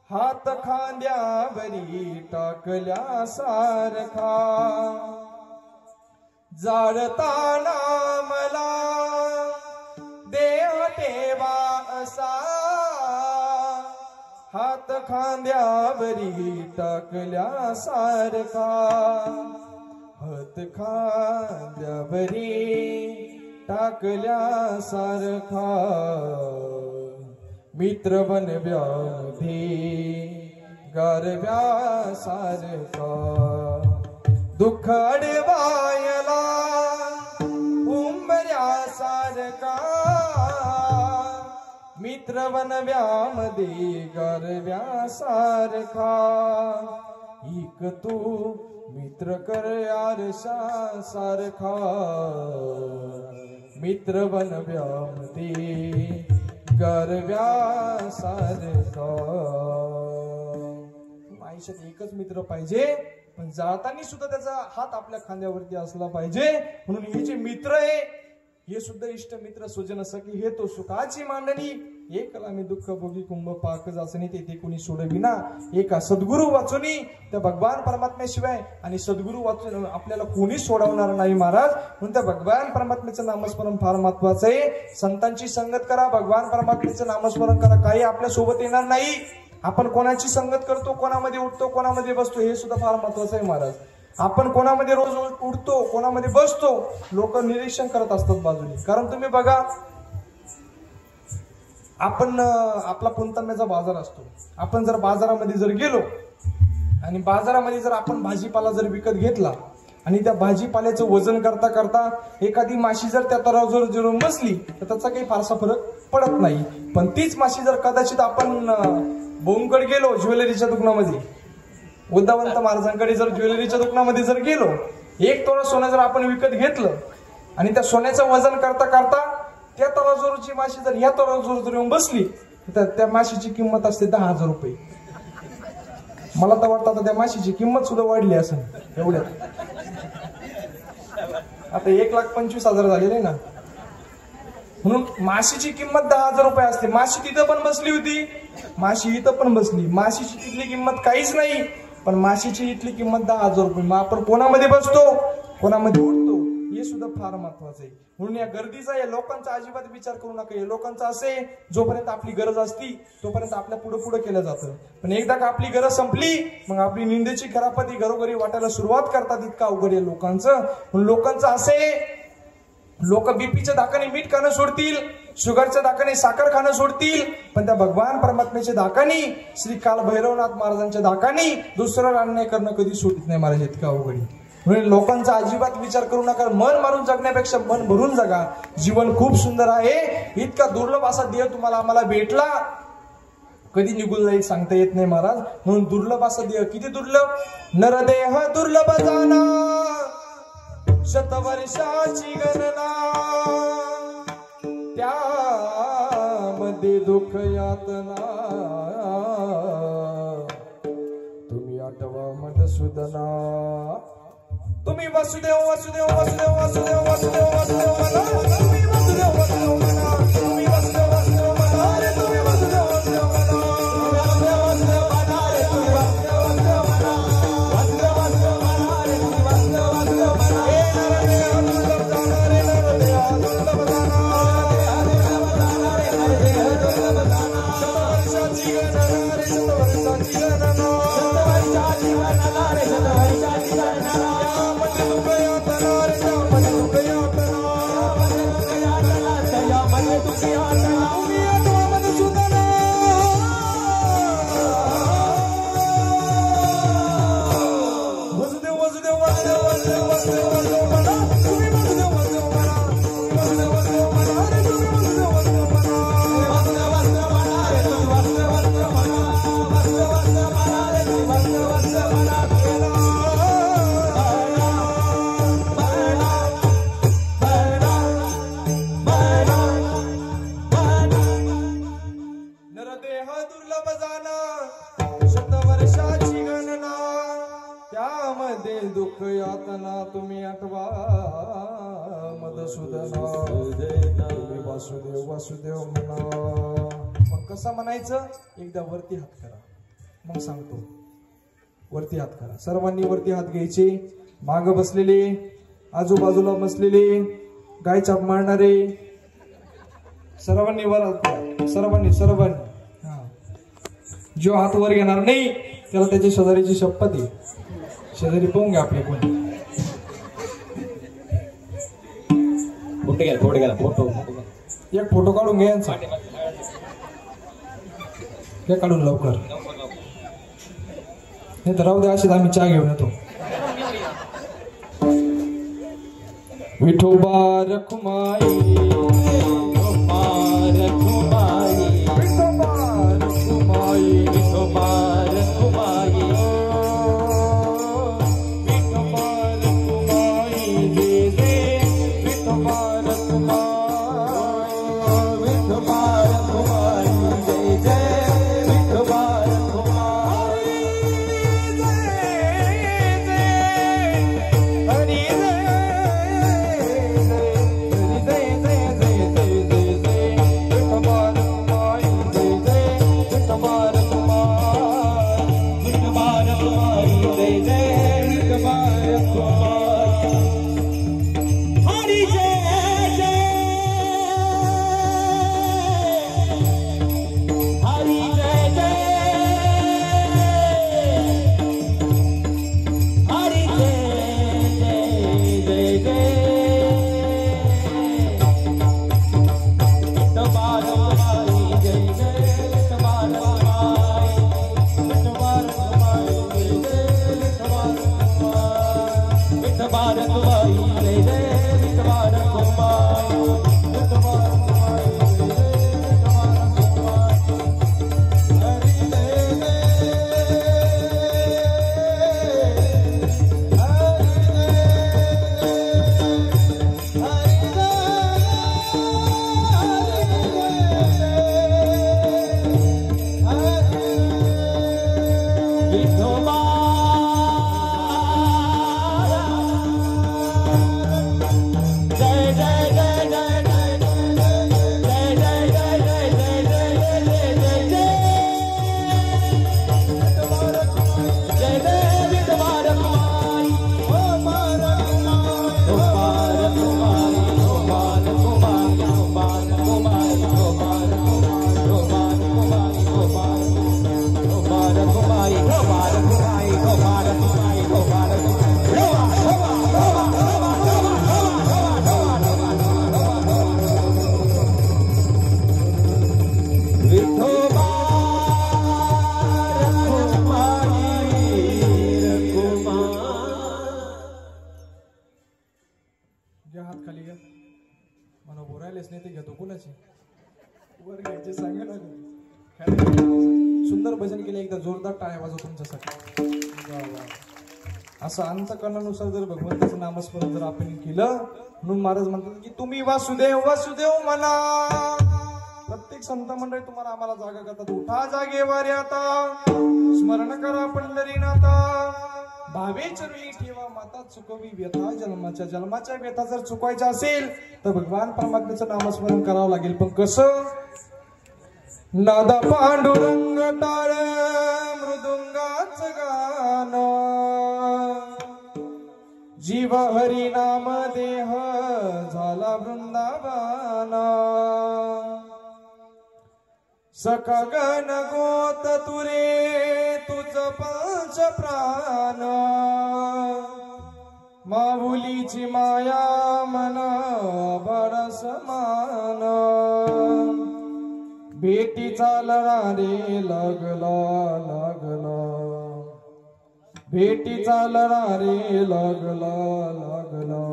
हात खांद्यावरी टाकल्या सारखा, जाळताना मला देव ठेवा असा, हात खांद्यावरी टाकल्या सारखा, हात खांद्यावरी टाकल्या सारखा, मित्र बनव्याधी गारव्या सारखा, दुःख अडवायला उंबऱ्यासारखा मित्र बनव्यामध्ये गरव्यासारखा एक तू मित्र कर आरशा सारखा मित्र बनव्यामध्ये गरव्यासारखा आयुष्यात एकच मित्र पाहिजे पण जाताना सुद्धा त्याचा हात आपल्या खांद्यावरती असला पाहिजे म्हणून हे जे मित्र आहे हे सुद्धा इष्ट मित्र सुजन सखी हे तो सुखाची मांडणी एकला मी दुःख भोगी कुंभ पाक जाचणी तेथे कोणी सोडविना एका सद्गुरु वाचुनी त्या भगवान परमात्म्याशिवाय आणि सद्गुरु वाचून आपल्याला कोणी सोडवणार नाही महाराज म्हणून त्या भगवान परमात्म्याचं नामस्मरण फार महत्वाचं आहे संतांची संगत करा भगवान परमात्म्याचं नामस्मरण करा काही आपल्या सोबत येणार नाही आपण कोणाची संगत करतो कोणामध्ये उठतो कोणामध्ये बसतो हे सुद्धा फार महत्वाचं आहे महाराज आपण कोणामध्ये रोज उठतो कोणामध्ये बसतो लोक निरीक्षण करत असतात बाजूने कारण तुम्ही बघा आपण आपला पुणतांब्याचा बाजार असतो आपण जर बाजारामध्ये जर गेलो आणि बाजारामध्ये जर आपण भाजीपाला जर विकत घेतला आणि त्या भाजीपाल्याचं वजन करता करता एखादी माशी जर त्या तराजूवर जर बसली तर त्याचा काही फारसा फरक पडत नाही पण तीच माशी जर कदाचित आपण बोमकडे गेलो ज्वेलरीच्या दुकानामध्ये उद्धवंत महाराजांकडे जर ज्वेलरीच्या दुकानामध्ये जर गेलो एक तोळा सोनं जर आपण विकत घेतलं आणि त्या सोन्याचं वजन करता करता त्या तराजूवरची माशी जर ह्या तराजूवर जर येऊन बसली तर त्या माशीची किंमत असते 10,000 रुपये मला तर वाटतं आता त्या माशीची किंमत सुद्धा वाढली असेल एवढ्यात आता 1,25,000 झालेले ना म्हणून माशीची किंमत 10,000 रुपये असते माशी तिथं पण बसली होती माशी इथं पण बसली माशीची तिथली किंमत काहीच नाही पण माशीची इथली किंमत 10,000 रुपये मग आपण कोणामध्ये बसतो कोणामध्ये उठतो हे सुद्धा फार महत्वाचं आहे म्हणून या गर्दीचा या लोकांचा अजिबात विचार करू नका या लोकांचा असे जोपर्यंत आपली गरज असती तोपर्यंत आपल्या पुढे पुढे केलं जातं पण एकदा का आपली गरज संपली मग आपली निंदेची खरापती घरोघरी वाटायला सुरुवात करतात इतका अवघड आहे लोकांचं म्हणून लोकांचं असे लोक बीपीच्या धाकाने मीठ खाणं सोडतील शुगरच्या धाकाने साखर खाणं सोडतील पण त्या भगवान परमात्म्याच्या धाकाने श्री काल भैरवनाथ महाराजांच्या धाकाने दुसरं अन्याय करणं कधी सोडित नाही महाराज इतका अवघड म्हणून लोकांचा अजिबात विचार करू नका मन मारून जगण्यापेक्षा मन भरून जगा जीवन खूप सुंदर आहे इतका दुर्लभ असा देह तुम्हाला आम्हाला भेटला कधी निघून जाईल सांगता येत नाही महाराज म्हणून दुर्लभ असा देह किती दुर्लभ नरदेह दुर्लभ जाना शतवर्षाची गणना त्यामध्ये दुःख यातना तुम्ही आठवा मधुसूदना तुम्ही वसुदेव वसुदेव वसुदेव वसुदेव वसुदेव वसुदेव म्हणा तुम्ही वसुदेव वसुदेव म्हणा तुम्ही वसुदेव वसुदेव म्हणा रे तुम्ही वसुदेव वसुदेव म्हणा वसुदेव वसुदेव म्हणा रे तुम्ही वसुदेव वसुदेव म्हणा वसुदेव वसुदेव म्हणा रे तुम्ही वसुदेव वसुदेव म्हणा हे नरदेह दुर्लभ जाना रे नरदेह दुर्लभ जाना नरदेह दुर्लभ जाना शतवर्षाची गणना रे शतवर्षाची गणना शतवर्षाची गणना रे शतवर्षाची गणना दुःख यातना तुम्ही आठवा मधुसूदना वासुदेव वासुदेव म्हणा मग कसं म्हणायचं एकदा वरती हात करा मग सांगतो वरती हात करा सर्वांनी वरती हात घ्यायचे माग बसलेले आजूबाजूला बसलेले गाय चाप मारणारे सर्वांनी वर सर्वांनी हा जो हात वर घेणार नाही त्याला त्याची शेजारीची शपथ आहे शेजारी पाहून घ्या आपले कोण फोटो एक फोटो काढून घ्या यांचा काढून लवकर हे तर राहू द्या असेच आम्ही चहा घेऊन येतो विठोबा रखुमाई विठोबा रखुमाई विठोबा रखुमाई विठोबा रखुमाई विठोबा रखुमाई जय जय विठोबा रखुमाई विठोबा रखुमाई जय जय विठोबा रखुमाई हरी विठोबा रखुमाई जय जय विठोबा रखुमाई हरि जय जय हरि जय जय हरि जय जय जय जय विठोबा रखुमाई जय जय विठोबा रखुमाई विठोबा रखुमाई जय जय विठोबा रखुमाई जय जय विठोबा रखुमाई विठोबा रखुमाई जय जय विठोबा रखुमाई हरि जय विठोबा जय जय जय जय जय जय जय जय जय जय जय जय जय जय विठोबा रखुमाई ओ रखुमाई ओ रखुमाई ओ रखुमाई ओ रखुमाई ओ रखुमाई ओ रखुमाई ओ रखुमाई विठोबा घ्या हात खाली घ्या मला बोलायलाच नाही ते घेतो कोणाची वर घ्यायचे सांगा ना सुंदर भजन केले एकदा जोरदार टाळ्या वाजव तुमच्यासाठी वा वा असं अंतकरणानुसार जर भगवंताचं नामस्मरण जर आपण केलं म्हणून महाराज म्हणतात की तुम्ही वासुदेव वासुदेव म्हणा प्रत्येक संत मंडळी तुम्हाला आम्हाला जागा करतात उठा जागेवर आता स्मरण करा पंढरीनाथा भावे चरणी ठेवा माता चुकवी व्यथा जन्माच्या व्यथा जर चुकवायच्या असेल तर भगवान परमात्म्याचं नामस्मरण करावं लागेल पण कसं नादा पांडुरंग टाळ मृदुंगाच गान जीव हरी नाम देह झाला वृंदावन सका गण गोत तुरे तुझ पंच प्राण माऊलीची माया मन बड समान भेटीचा लढा रे लागला लागला भेटीचा लढा रे लागला लागला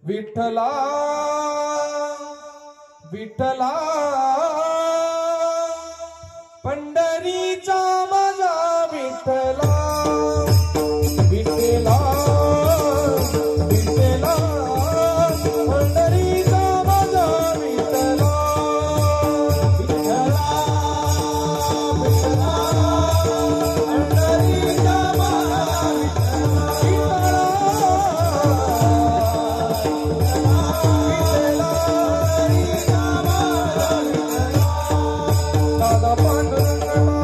विठ्ठला विठ्ठला पंढरीचा माझा विठ्ठला विठ्ठला विठ्ठला पंढरीचा माझा विठ्ठला विठ्ठला विठ्ठला पंढरीचा माझा विठ्ठला दादा पांडुरंग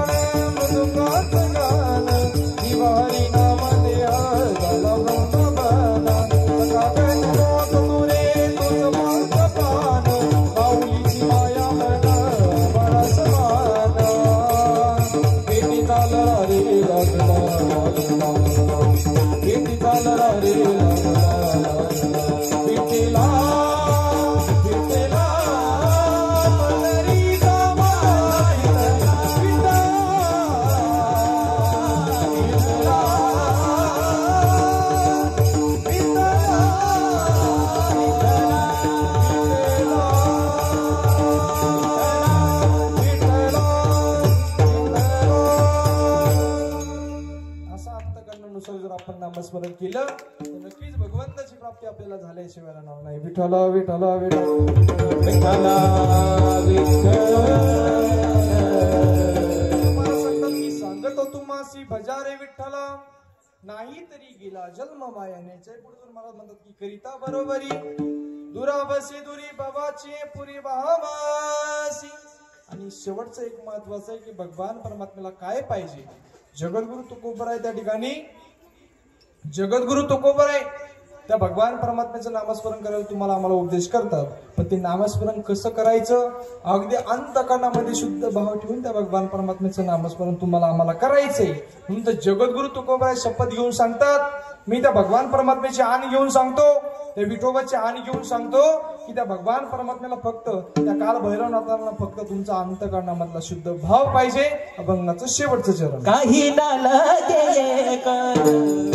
अवश्य जर आपण नामस्मरण केलं तर नक्कीच भगवंताची प्राप्ती आपल्याला झाल्याशिवाय राहणार नाही. विठ्ठल विठ्ठल विठ्ठल विठ्ठला सांगतो तुम्हासी भजारे विठ्ठला नाही तरी गेला जन्म मायानेचे. पुढे महाराज म्हणतात की करिता बरोबरी दुरावसी दुरी बाबाची पुरी बहावासी. आणि शेवटचं एक महत्वाचं आहे की भगवान परमात्म्याला काय पाहिजे. जगद्गुरु तुकोबराय त्या ठिकाणी जगद्गुरु तुकोबराय त्या भगवान परमात्म्याचं नामस्मरण करायला तुम्हाला आम्हाला उपदेश करतात. पण ते नामस्मरण कसं करायचं अगदी अंतकरणामध्ये शुद्ध भाव ठेवून त्या भगवान परमात्म्याचं नामस्मरण तुम्हाला आम्हाला करायचंय. म्हणून तर जगद्गुरु तुकोबराय शपथ घेऊन सांगतात मी त्या भगवान परमात्म्याची आण घेऊन सांगतो त्या विठोबाची आण घेऊन सांगतो की त्या भगवान परमात्म्याला फक्त त्या काल भैरवनाथांना फक्त तुमचा अंतकरणामधला शुद्ध भाव पाहिजे. अभंगाचं शेवटचं चरण काही ना लगे कर